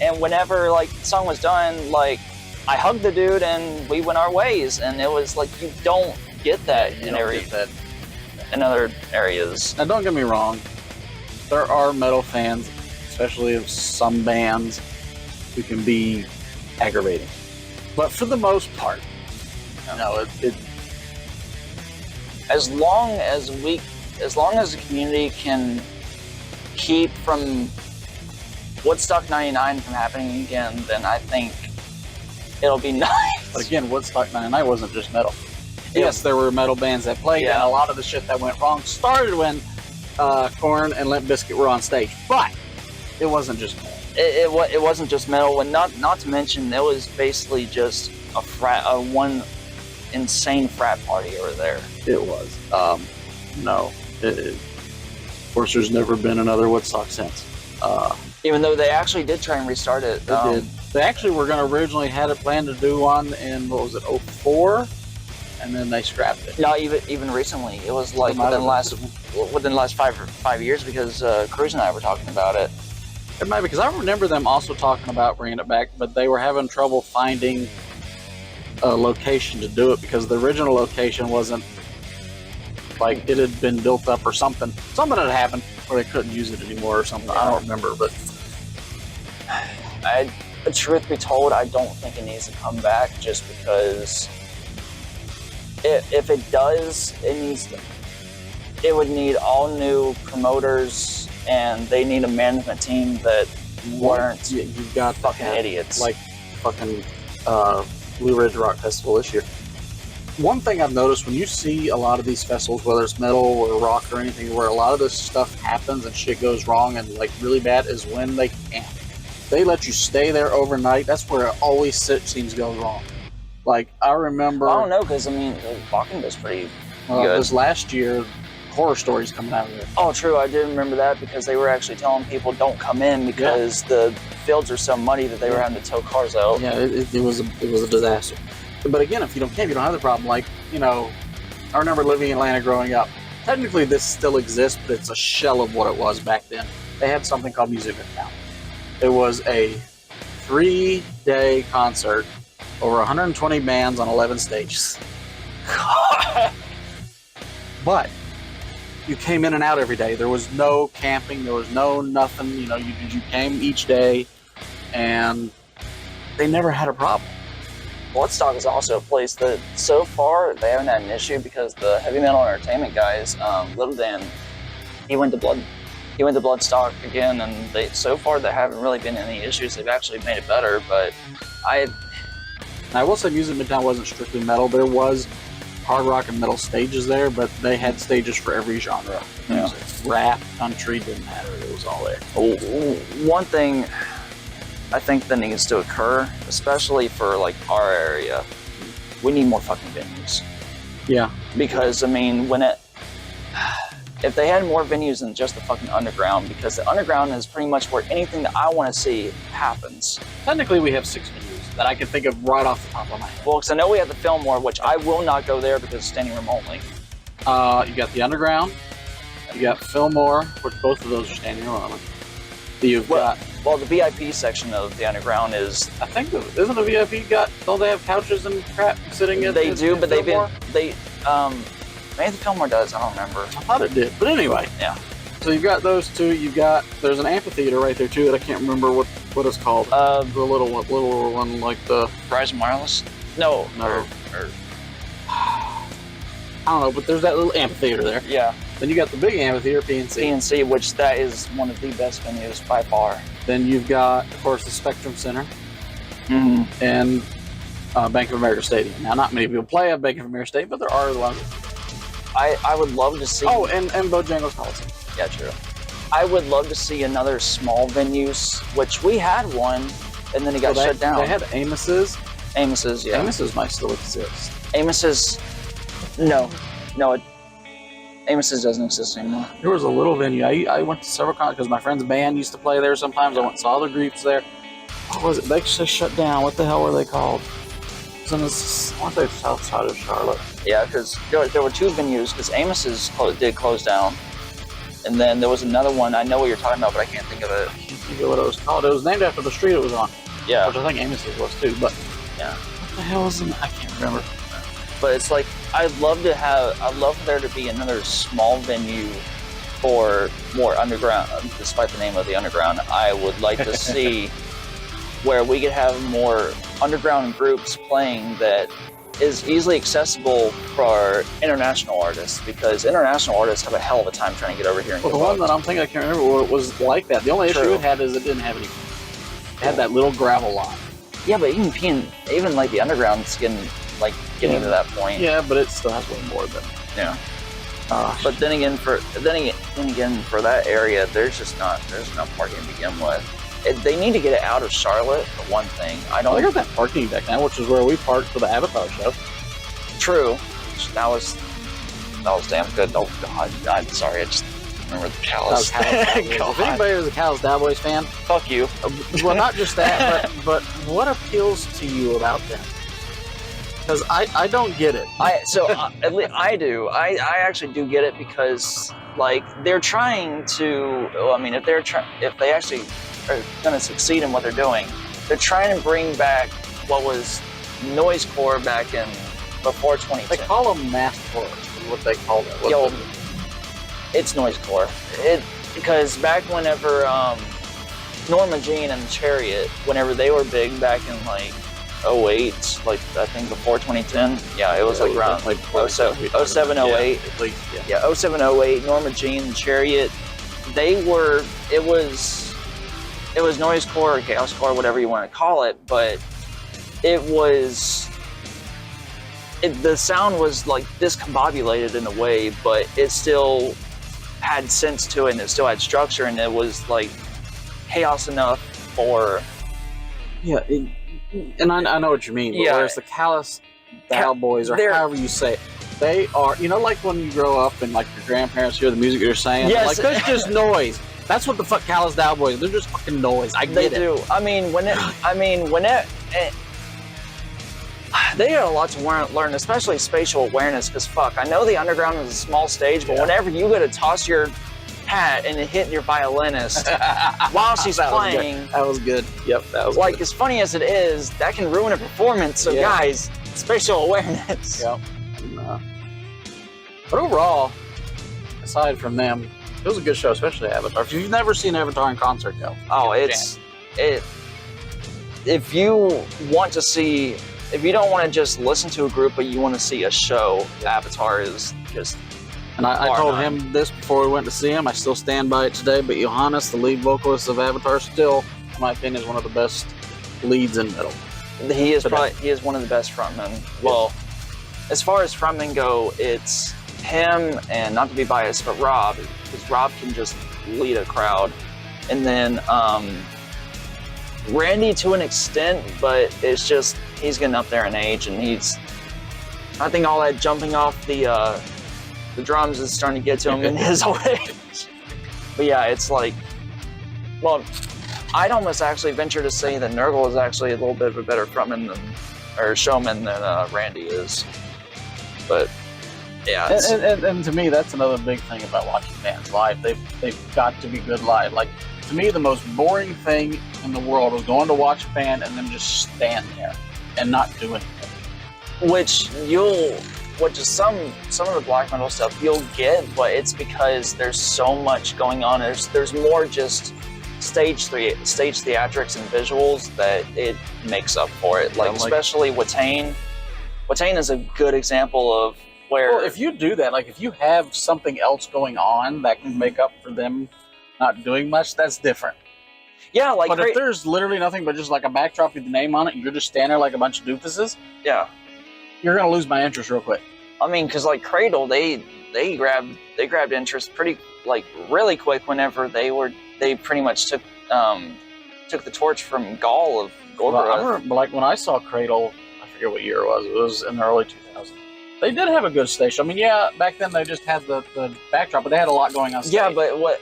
S1: and whenever like the song was done, like I hugged the dude and we went our ways. And it was like, you don't get that in other areas.
S2: Now, don't get me wrong. There are metal fans, especially of some bands, who can be aggravating. But for the most part,
S1: as long as the community can keep from Woodstock 99 from happening again, then I think it'll be nice.
S2: But again, Woodstock 99 wasn't just metal. Yes, there were metal bands that played, and a lot of the shit that went wrong started when Korn and Limp Bizkit were on stage. But it wasn't just metal.
S1: It wasn't just metal. And not to mention, it was basically just one insane frat party over there.
S2: It was. Of course, there's never been another Woodstock since.
S1: Even though they actually did try and restart it.
S2: They did. They actually were going to originally had it planned to do one in, what was it, 04? And then they scrapped it.
S1: No, even recently. It was like within the last 5 years, because Cruz and I were talking about it.
S2: It might be, because I remember them also talking about bringing it back, but they were having trouble finding a location to do it, because the original location wasn't, like, it had been built up or something. Something had happened where they couldn't use it anymore or something. I don't remember, but...
S1: Truth be told, I don't think it needs to come back, just because if it does, it would need all new promoters, and they need a management team that weren't
S2: you've got
S1: fucking idiots.
S2: Like fucking Blue Ridge Rock Festival this year. One thing I've noticed when you see a lot of these festivals, whether it's metal or rock or anything, where a lot of this stuff happens and shit goes wrong and like really bad, is when they camp. They let you stay there overnight. That's where it always seems to go wrong. Like, I remember...
S1: I don't know, because, I mean, Bakken was pretty good.
S2: This last year, horror stories coming out of it.
S1: Oh, true. I did remember that, because they were actually telling people don't come in because the fields are so muddy that they were having to tow cars out.
S2: Yeah, it was a disaster. But again, if you don't camp, you don't have the problem. Like, I remember living in Atlanta growing up. Technically, this still exists, but it's a shell of what it was back then. They had something called Music Midtown. It was a 3-day concert, over 120 bands on 11 stages. But you came in and out every day. There was no camping. There was no nothing. You came each day, and they never had a problem.
S1: Woodstock is also a place that, so far, they haven't had an issue, because the heavy metal entertainment guys, Little Dan, he went to Bloodstock again, and so far there haven't really been any issues. They've actually made it better, but I will say Music Midtown wasn't strictly metal. There was hard rock and metal stages there, but they had stages for every genre. Rap, country, didn't matter. It was all there. One thing I think that needs to occur, especially for like our area, we need more fucking venues. Yeah. Because, I mean, if they had more venues than just the fucking underground, because the underground is pretty much where anything that I want to see happens. Technically, we have 6 venues that I can think of right off the top of my head. Well, because I know we have the Fillmore, which I will not go there because it's standing room only. You got the underground, you got Fillmore, which both of those are standing room only. Well, the VIP section of the underground is... I think, isn't the VIP don't they have couches and crap sitting in? They do, but maybe the Fillmore does, I don't remember. I thought it did, but anyway. Yeah. So you've got those two, there's an amphitheater right there too that I can't remember what it's called. The little one like the... Verizon Wireless? No. I don't know, but there's that little amphitheater there. Yeah. Then you got the big amphitheater, PNC. PNC, which that is one of the best venues by far. Then you've got, of course, the Spectrum Center. Mm-hmm. And Bank of America Stadium. Now, not many people play at Bank of America Stadium, but there are a lot of... I would love to see... Oh, and Bojangles Coliseum. Yeah, true. I would love to see another small venues, which we had one, and then it got shut down. They had Amos's. Amos's might still exist. Amos's... No. Amos's doesn't exist anymore.
S2: There was a little venue. I went to several concerts because my friend's band used to play there sometimes. I went and saw the groups there. What was it? They just shut down. What the hell were they called? It was in the, I want to say south side of Charlotte.
S1: Yeah, because there were two venues, because Amos's did close down. And then there was another one, I know what you're talking about, but I can't think of it.
S2: I can't think of what it was called. It was named after the street it was on.
S1: Yeah.
S2: Which I think Amos's was too, but
S1: yeah.
S2: What the hell was it? I can't remember.
S1: But it's like, I'd love for there to be another small venue for more underground, despite the name of the underground. I would like to see where we could have more underground groups playing that is easily accessible for international artists, because international artists have a hell of a time trying to get over here and
S2: Well, the one that I'm thinking, I can't remember what it was like that. The only issue it had is it didn't have any. It had that little gravel lot.
S1: Yeah, but even like the underground's getting to that point.
S2: Yeah, but it still has way more than.
S1: Yeah. But then again, for that area, there's no parking to begin with. They need to get it out of Charlotte, for one thing.
S2: They got that parking deck now, which is where we parked for the Avatar show.
S1: True. That was damn good. Oh God, I'm sorry. I just remember the Callous.
S2: If anybody was a Callous Cowboys fan,
S1: fuck you.
S2: Well, not just that, but what appeals to you about them? Because I don't get it.
S1: At least I do. I actually do get it, because like they're trying to. Well, I mean, if they actually are going to succeed in what they're doing, they're trying to bring back what was noisecore back in before 2010.
S2: They call them mathcore, is what they call it.
S1: It's noisecore. Because back whenever Norma Jean and Chariot, whenever they were big back in like 08, like I think before 2010, yeah, it was like around like 07, 08. Yeah, 07, 08, Norma Jean and Chariot, it was noisecore or chaoscore, whatever you want to call it, but the sound was like discombobulated in a way, but it still had sense to it, and it still had structure, and it was like chaos enough for.
S2: Yeah, and I know what you mean. But whereas the Callous Cowboys, or however you say it, they are, like when you grow up and like your grandparents hear the music you're saying,
S1: yes.
S2: Like there's just noise. That's what the fuck Callous Cowboys. They're just fucking noise. I get it. They do.
S1: They got a lot to learn, especially spatial awareness. Because fuck, I know the underground is a small stage, but whenever you go to toss your hat and it hit your violinist while she's playing,
S2: that was good. Yep, that was
S1: like
S2: good.
S1: As funny as it is, that can ruin a performance. So guys, spatial awareness.
S2: Yep. But overall, aside from them, it was a good show, especially Avatar. If you've never seen Avatar in concert, go.
S1: Oh, if you want to see, if you don't want to just listen to a group, but you want to see a show, Avatar is just.
S2: And I told him this before we went to see him. I still stand by it today. But Johannes, the lead vocalist of Avatar, still, in my opinion, is one of the best leads in metal.
S1: He is one of the best frontmen. Well, as far as frontmen go, it's him, and not to be biased, but Rob, because Rob can just lead a crowd. And then Randy to an extent, but it's just he's getting up there in age, and I think all that jumping off the drums is starting to get to him in his old age. But yeah, it's like, well, I'd almost actually venture to say that Nurgle is actually a little bit of a better frontman or showman than Randy is. But yeah,
S2: and to me, that's another big thing about watching bands live. They've got to be good live. Like, to me, the most boring thing in the world was going to watch a band and then just stand there and not do anything.
S1: Which is some of the black metal stuff you'll get, but it's because there's so much going on. There's more just stage theatrics and visuals that it makes up for it. Like especially Watain. Watain is a good example of where.
S2: Well, if you do that, like if you have something else going on that can make up for them not doing much, that's different.
S1: Yeah, like.
S2: But if there's literally nothing but just like a backdrop with the name on it, and you're just standing there like a bunch of doofuses.
S1: Yeah.
S2: You're gonna lose my interest real quick.
S1: I mean, because like Cradle, they grabbed interest really quick whenever they pretty much took the torch from Gaul of Gorgoroth.
S2: Well, I remember, like when I saw Cradle, I forget what year it was. It was in the early 2000s. They did have a good stage show. I mean, yeah, back then they just had the backdrop, but they had a lot going on stage.
S1: Yeah, but what?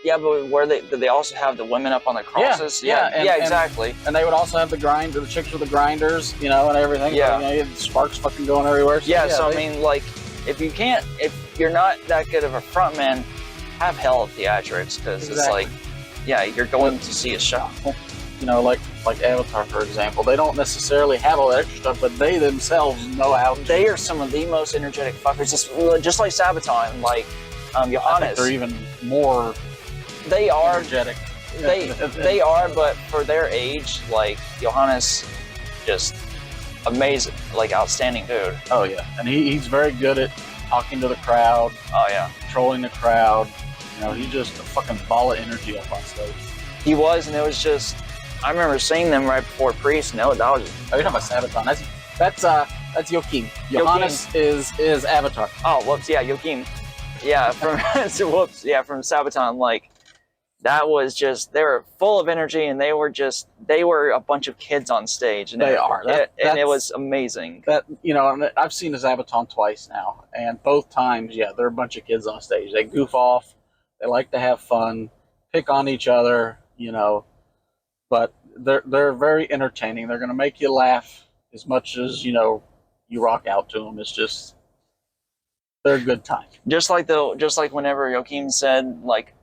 S1: Yeah, but where did they also have the women up on the crosses?
S2: Yeah,
S1: Yeah, exactly.
S2: And they would also have the chicks with the grinders, you know, and everything.
S1: Yeah.
S2: You know, you had sparks fucking going everywhere. So,
S1: I mean, like, if you're not that good of a frontman, have hell of theatrics, because it's like, yeah, you're going to see a show.
S2: You know, like Avatar, for example, they don't necessarily have all that extra stuff, but they themselves know how to.
S1: They are some of the most energetic fuckers, just like Sabaton, like Johannes.
S2: I think they're even more.
S1: They are
S2: energetic.
S1: They are, but for their age, like Johannes, just amazing, like outstanding dude.
S2: Oh yeah, and he's very good at talking to the crowd.
S1: Oh yeah,
S2: controlling the crowd. You know, he's just a fucking ball of energy up on stage.
S1: He was, and it was just. I remember seeing them right before Priest. No, that was.
S2: Oh, you're talking about Sabaton. That's Joachim. Johannes is Avatar.
S1: Oh, whoops! Yeah, Joachim. Yeah, from from Sabaton. Like, that was just, they were full of energy, and they were a bunch of kids on stage, and it was amazing.
S2: That, you know, and I've seen the Sabaton twice now, and both times, yeah, they're a bunch of kids on stage. They goof off, they like to have fun, pick on each other, you know, but they're very entertaining. They're going to make you laugh as much as, you know, you rock out to them. It's just, they're a good time.
S1: Just like whenever Joachim said, like,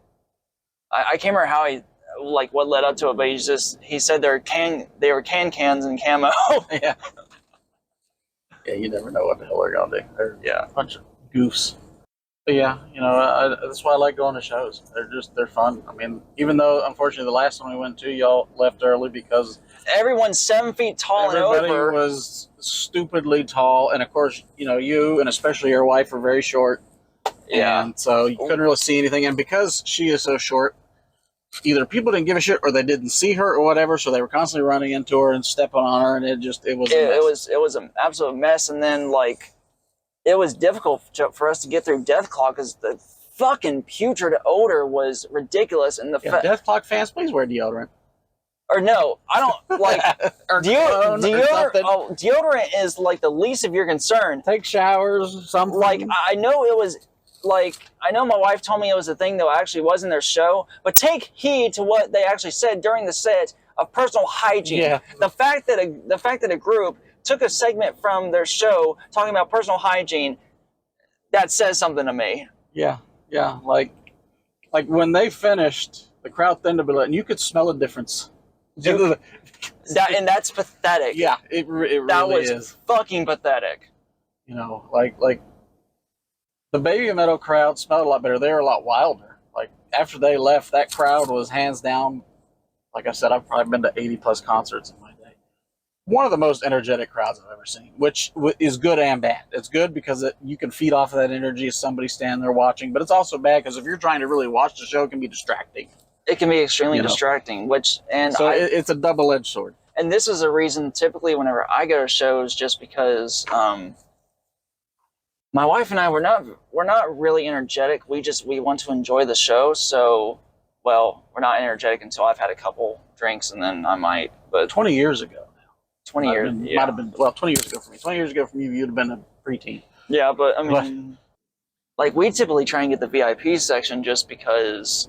S1: I can't remember how what led up to it, but he said they were cans and camo.
S2: Yeah. Yeah, you never know what the hell they're gonna do. They're a bunch of goofs. But yeah, you know, that's why I like going to shows. They're fun. I mean, even though unfortunately the last one we went to, y'all left early because
S1: everyone's 7 feet tall and over.
S2: Everybody was stupidly tall, and of course, you know, you and especially your wife are very short.
S1: Yeah.
S2: And so you couldn't really see anything. And because she is so short, either people didn't give a shit or they didn't see her or whatever, so they were constantly running into her and stepping on her, and it was
S1: an absolute mess. And then, like, it was difficult for us to get through Death Clock because the fucking putrid odor was ridiculous. And
S2: Death Clock fans, please wear deodorant.
S1: Or no, I don't like deodorant is like the least of your concern.
S2: Take showers, something.
S1: Like, I know it was. Like, I know my wife told me it was a thing that actually was in their show, but take heed to what they actually said during the set of personal hygiene.
S2: Yeah.
S1: The fact that a group took a segment from their show talking about personal hygiene, that says something to me.
S2: Yeah, yeah. Like when they finished, the crowd thinned a bit, and you could smell a difference.
S1: Dude, and that's pathetic.
S2: Yeah, it really
S1: that was
S2: is.
S1: Fucking pathetic.
S2: You know, like. The Baby Metal crowd smelled a lot better. They were a lot wilder. Like, after they left, that crowd was hands down, like I said, I've probably been to 80 plus concerts in my day. One of the most energetic crowds I've ever seen, which is good and bad. It's good because you can feed off of that energy as somebody standing there watching, but it's also bad because if you're trying to really watch the show, it can be distracting.
S1: It can be extremely distracting,
S2: it's a double-edged sword.
S1: And this is a reason, typically, whenever I go to shows, just because my wife and I, we're not really energetic. We want to enjoy the show. So, well, we're not energetic until I've had a couple drinks, and then I might. But
S2: 20 years ago now.
S1: 20 years,
S2: might have been 20 years ago for me. 20 years ago for you, you'd have been a preteen.
S1: Yeah, but I mean, like, we typically try and get the VIP section just because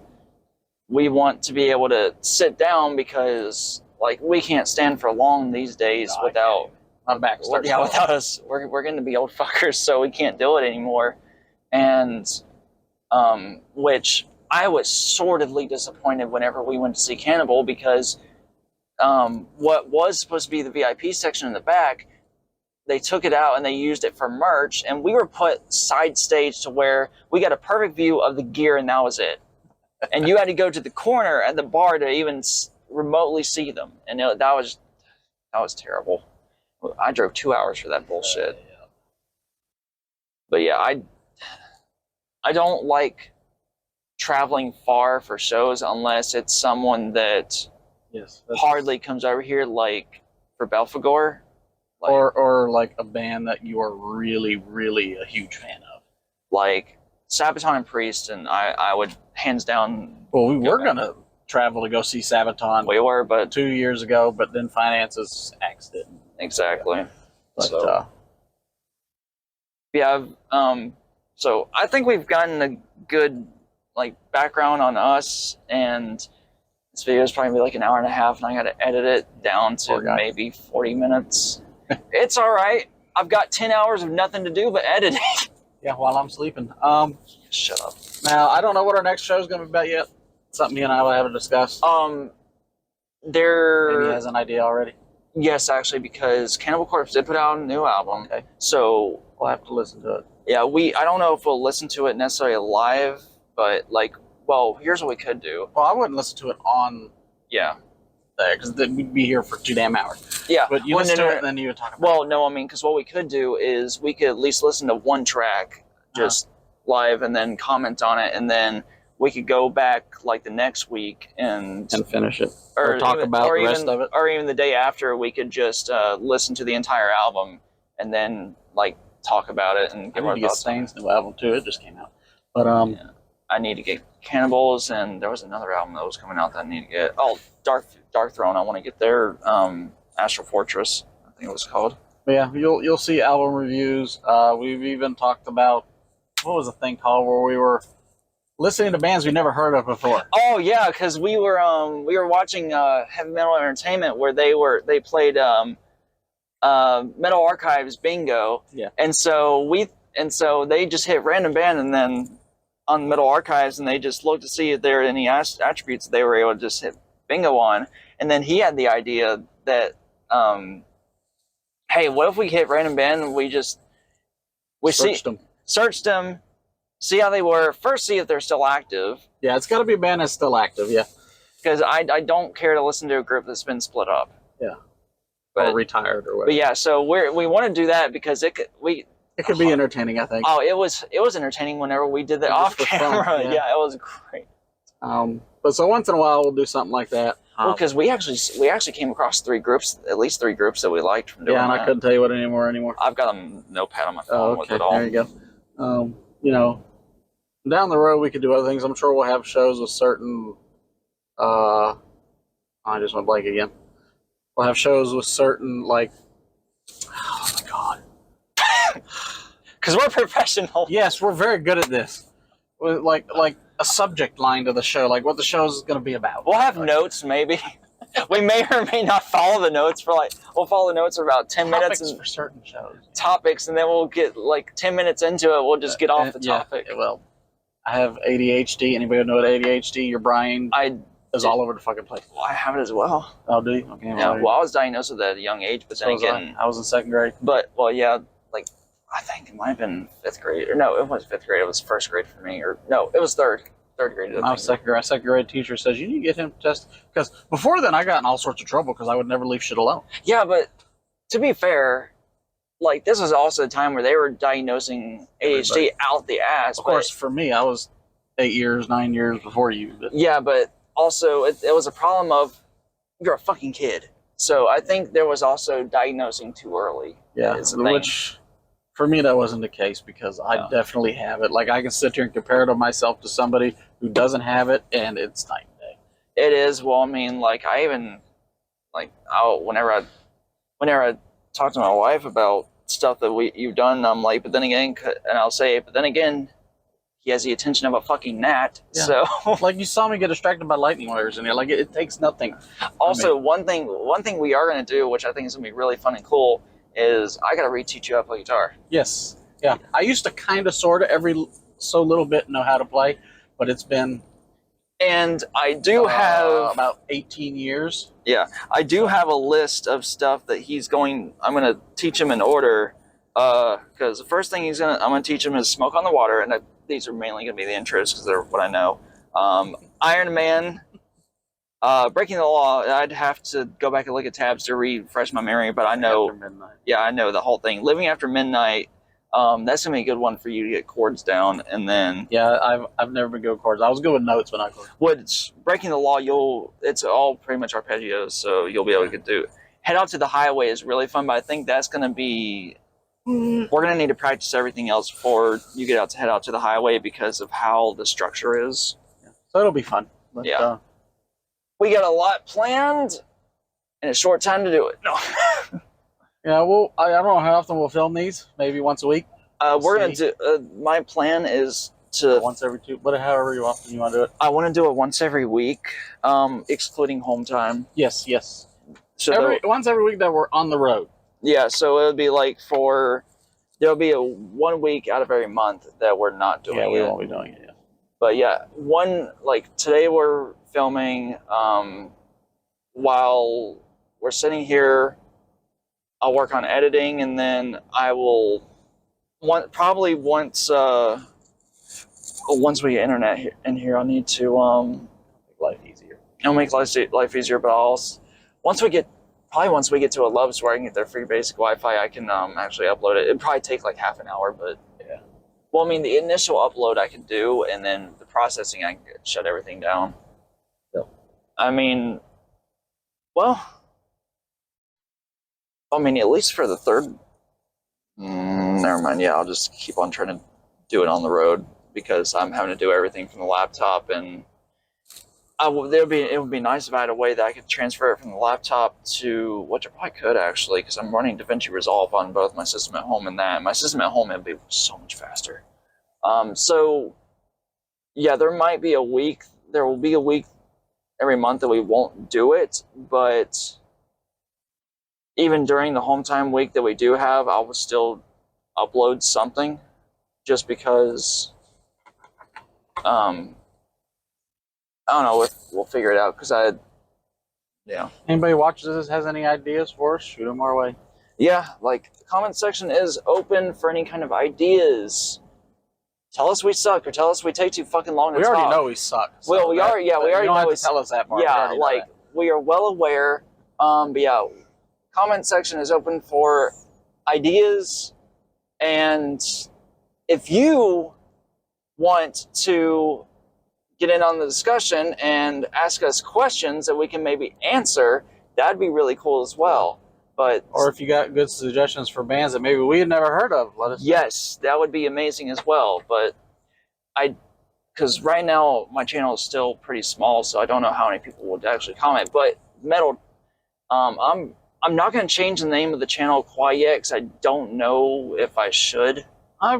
S1: we want to be able to sit down because, like, we can't stand for long these days without.
S2: My back starts
S1: without us, we're going to be old fuckers, so we can't do it anymore. And which I was sorely disappointed whenever we went to see Cannibal because what was supposed to be the VIP section in the back, they took it out and they used it for merch, and we were put side stage to where we got a perfect view of the gear, and that was it. And you had to go to the corner at the bar to even remotely see them, and that was terrible. I drove 2 hours for that bullshit. But yeah, I don't like traveling far for shows unless it's someone that hardly comes over here, like for Belphegor.
S2: Like, or like a band that you are really, really a huge fan of. Like
S1: Sabaton and Priest, and I would hands down.
S2: Well, we were going to travel to go see Sabaton.
S1: We were, but
S2: 2 years ago, but then finances axed it.
S1: Exactly.
S2: But
S1: Yeah. So I think we've gotten a good like background on us, and this video is probably like an hour and a half, and I got to edit it down to maybe 40 minutes. It's all right. I've got 10 hours of nothing to do but editing.
S2: Yeah, while I'm sleeping.
S1: Shut up.
S2: Now I don't know what our next show is going to be about yet. Something you and I will have to discuss.
S1: There.
S2: Maybe has an idea already.
S1: Yes, actually, because Cannibal Corpse did put out a new album.
S2: Okay.
S1: So
S2: we'll have to listen to it.
S1: Yeah, I don't know if we'll listen to it necessarily live, but well, here's what we could do.
S2: Well, I wouldn't listen to it on there because then we'd be here for 2 damn hours.
S1: Yeah,
S2: but you listen to it and then you would talk about
S1: Well, no, I mean, because what we could do is we could at least listen to one track just live and then comment on it, and then we could go back like the next week and
S2: finish it, or talk about the rest of it,
S1: or even the day after. We could just listen to the entire album and then like talk about it and give our thoughts.
S2: Stain's new album too. It just came out, but
S1: yeah. I need to get Cannibals, and there was another album that was coming out that I need to get. Oh, Dark Throne. I want to get their Astral Fortress, I think it was called.
S2: But yeah, you'll see album reviews. We've even talked about what was the thing called where we were listening to bands we never heard of before.
S1: Oh yeah, because we were watching Heavy Metal Entertainment where they played Metal Archives Bingo.
S2: Yeah.
S1: And so they just hit random band and then on Metal Archives, and they just looked to see if there were any attributes that they were able to just hit bingo on. And then he had the idea that hey, what if we hit random band and we searched them, see how they were. First, see if they're still active.
S2: Yeah, it's got to be a band that's still active, yeah.
S1: Because I don't care to listen to a group that's been split up.
S2: Yeah. Or retired or whatever.
S1: But yeah, so we want to do that because it could
S2: be entertaining, I think.
S1: Oh, it was entertaining whenever we did that off camera. Fun, yeah, it was great.
S2: But so once in a while we'll do something like that.
S1: Well, because we actually came across at least three groups that we liked from doing
S2: that. Yeah, and I couldn't tell you what anymore.
S1: I've got a notepad on my phone with it all.
S2: There you go. You know, down the road we could do other things. I'm sure we'll have shows with certain I just went blank again. We'll have shows with certain oh my god.
S1: Because we're professional.
S2: Yes, we're very good at this. Like a subject line to the show, like what the show is going to be about.
S1: We'll have notes, maybe. We may or may not follow the notes we'll follow the notes for about 10 minutes.
S2: For certain shows.
S1: Topics, and then we'll get 10 minutes into it, we'll just get off the topic.
S2: Yeah, well, I have ADHD. Anybody know what ADHD? Your brain is all over the fucking place.
S1: Well, I have it as well.
S2: Oh, do you? Okay.
S1: Yeah, well, I was diagnosed with that at a young age, but then again...
S2: I was in 2nd grade.
S1: But, well, yeah, I think it might have been 5th grade. Or no, it wasn't 5th grade. It was 1st grade for me. Or no, it was third grade.
S2: I was 2nd grade. 2nd grade teacher says, you need to get him tested. Because before then, I got in all sorts of trouble because I would never leave shit alone.
S1: Yeah, but to be fair, this was also a time where they were diagnosing ADHD out the ass.
S2: Of course, for me, I was 8 years, 9 years before you. But.
S1: Yeah, but also it was a problem of you're a fucking kid. So I think there was also diagnosing too early.
S2: Yeah, which for me that wasn't the case because I definitely have it. Like I can sit here and compare it to myself to somebody who doesn't have it, and it's night and day.
S1: It is. Well, I mean, I even whenever I talk to my wife about stuff that you've done, I'm like, but then again, and I'll say, but then again, he has the attention of a fucking gnat. Yeah. So,
S2: you saw me get distracted by lightning wires, and it takes nothing.
S1: Also, one thing we are going to do, which I think is going to be really fun and cool, is I got to reteach you how to play guitar.
S2: Yes. Yeah. I used to kind of, sort of, every so little bit know how to play, but it's been.
S1: And I do have
S2: about 18 years.
S1: Yeah, I do have a list of stuff that I'm going to teach him in order. Because the first thing I'm going to teach him is Smoke on the Water, and these are mainly going to be the intros because they're what I know. Iron Man, Breaking the Law. I'd have to go back and look at tabs to refresh my memory, but I know.
S2: After Midnight.
S1: Yeah, I know the whole thing. Living After Midnight. That's gonna be a good one for you to get chords down, and then.
S2: Yeah, I've never been good with chords. I was good with notes when I chord.
S1: What's Breaking the Law? It's all pretty much arpeggios, so you'll be able to do it. Head Out to the Highway is really fun, but I think that's gonna be. We're going to need to practice everything else before you head out to the highway because of how the structure is.
S2: Yeah. So it'll be fun. But,
S1: yeah. We got a lot planned and a short time to do it. No.
S2: Yeah, well, I don't know how often we'll film these. Maybe once a week.
S1: We're gonna do. My plan is to
S2: once every 2, but however often you want to do it.
S1: I want to do it once every week, excluding home time.
S2: Yes.
S1: So
S2: once every week that we're on the road.
S1: Yeah, so it would be like there'll be a 1 week out of every month that we're not doing it.
S2: Yeah, we won't be doing it. Yeah.
S1: But yeah, today we're filming. While we're sitting here, I'll work on editing, and then I will probably once we get internet in here, I'll need to
S2: make life easier.
S1: It'll make life easier, but once we get to a level where I can get their free basic Wi-Fi, I can actually upload it. It'd probably take like half an hour, but
S2: yeah.
S1: Well, I mean, the initial upload I can do, and then the processing I can shut everything down.
S2: Yep.
S1: I mean, at least for the third. Never mind. Yeah, I'll just keep on trying to do it on the road because I'm having to do everything from the laptop, and it would be nice if I had a way that I could transfer it from the laptop to, which I probably could actually, because I'm running DaVinci Resolve on both my system at home and that. My system at home, it'd be so much faster. So yeah, there will be a week every month that we won't do it, but even during the home time week that we do have, I will still upload something just because, I don't know, we'll figure it out because
S2: Anybody watches this has any ideas for us, shoot them our way.
S1: Yeah, like the comment section is open for any kind of ideas. Tell us we suck or tell us we take too fucking long to talk.
S2: We already know we suck.
S1: So well, we already know we
S2: tell us that part.
S1: Yeah, we are well aware. But yeah, comment section is open for ideas, and if you want to get in on the discussion and ask us questions that we can maybe answer, that'd be really cool as well.
S2: Or if you got good suggestions for bands that maybe we had never heard of, let us know.
S1: Yes, that would be amazing as well. But because right now my channel is still pretty small, so I don't know how many people would actually comment. But metal, I'm not going to change the name of the channel quite yet because I don't know if I should.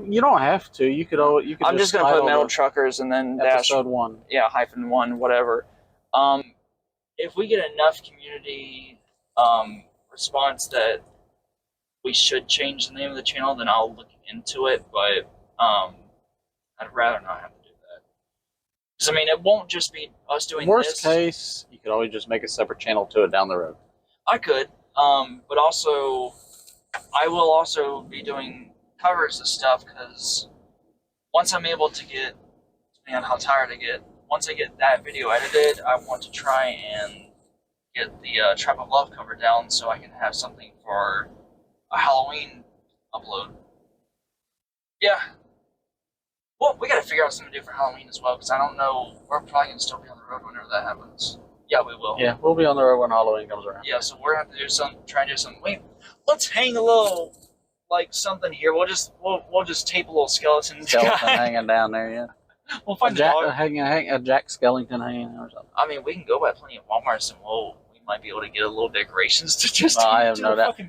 S2: You don't have to. You could.
S1: I'm just going to put Metal Truckers and then
S2: episode 1.
S1: Yeah, -1, whatever. If we get enough community response that we should change the name of the channel, then I'll look into it. But I'd rather not have to do that. Because I mean, it won't just be us doing
S2: Worst case, you could always just make a separate channel to it down the road.
S1: I could, but also I will also be doing covers of stuff because once I'm able to get, depending on how tired I get, once I get that video edited, I want to try and get the Trap of Love cover down so I can have something for a Halloween upload. Yeah. Well, we gotta figure out something to do for Halloween as well because I don't know. We're probably gonna still be on the road whenever that happens. Yeah, we will.
S2: Yeah, we'll be on the road when Halloween comes around.
S1: Yeah, so we're gonna have to try and do something. Wait, let's hang a little, like something here. We'll just tape a little skeleton
S2: hanging down there. Yeah.
S1: We'll find
S2: a Jack Skellington hanging or something.
S1: I mean, we can go by plenty of Walmarts and we might be able to get a little decorations to just.
S2: I have no doubt.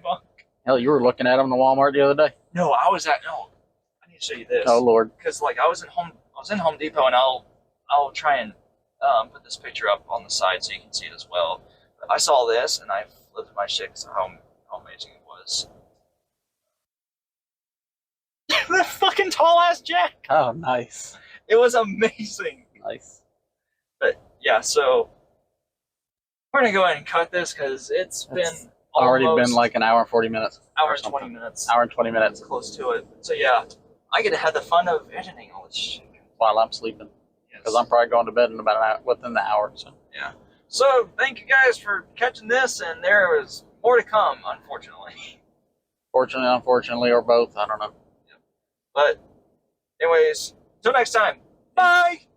S2: Hell, you were looking at them in the Walmart the other day.
S1: No, I need to show you this.
S2: Oh Lord.
S1: Because like I was in Home Depot, and I'll try and put this picture up on the side so you can see it as well. But I saw this and I flipped my shit because of how amazing it was. That fucking tall ass Jack.
S2: Oh, nice.
S1: It was amazing.
S2: Nice.
S1: But yeah, so we're gonna go ahead and cut this because it's been
S2: already been like an hour and 40 minutes.
S1: Hour and 20 minutes.
S2: Hour and 20 minutes.
S1: Close to it. So yeah, I get to have the fun of editing all this shit
S2: while I'm sleeping. Because I'm probably going to bed in about an hour, within the hour. So
S1: yeah. So thank you guys for catching this, and there is more to come, unfortunately.
S2: Fortunately, unfortunately, or both. I don't know.
S1: But anyways, until next time. Bye.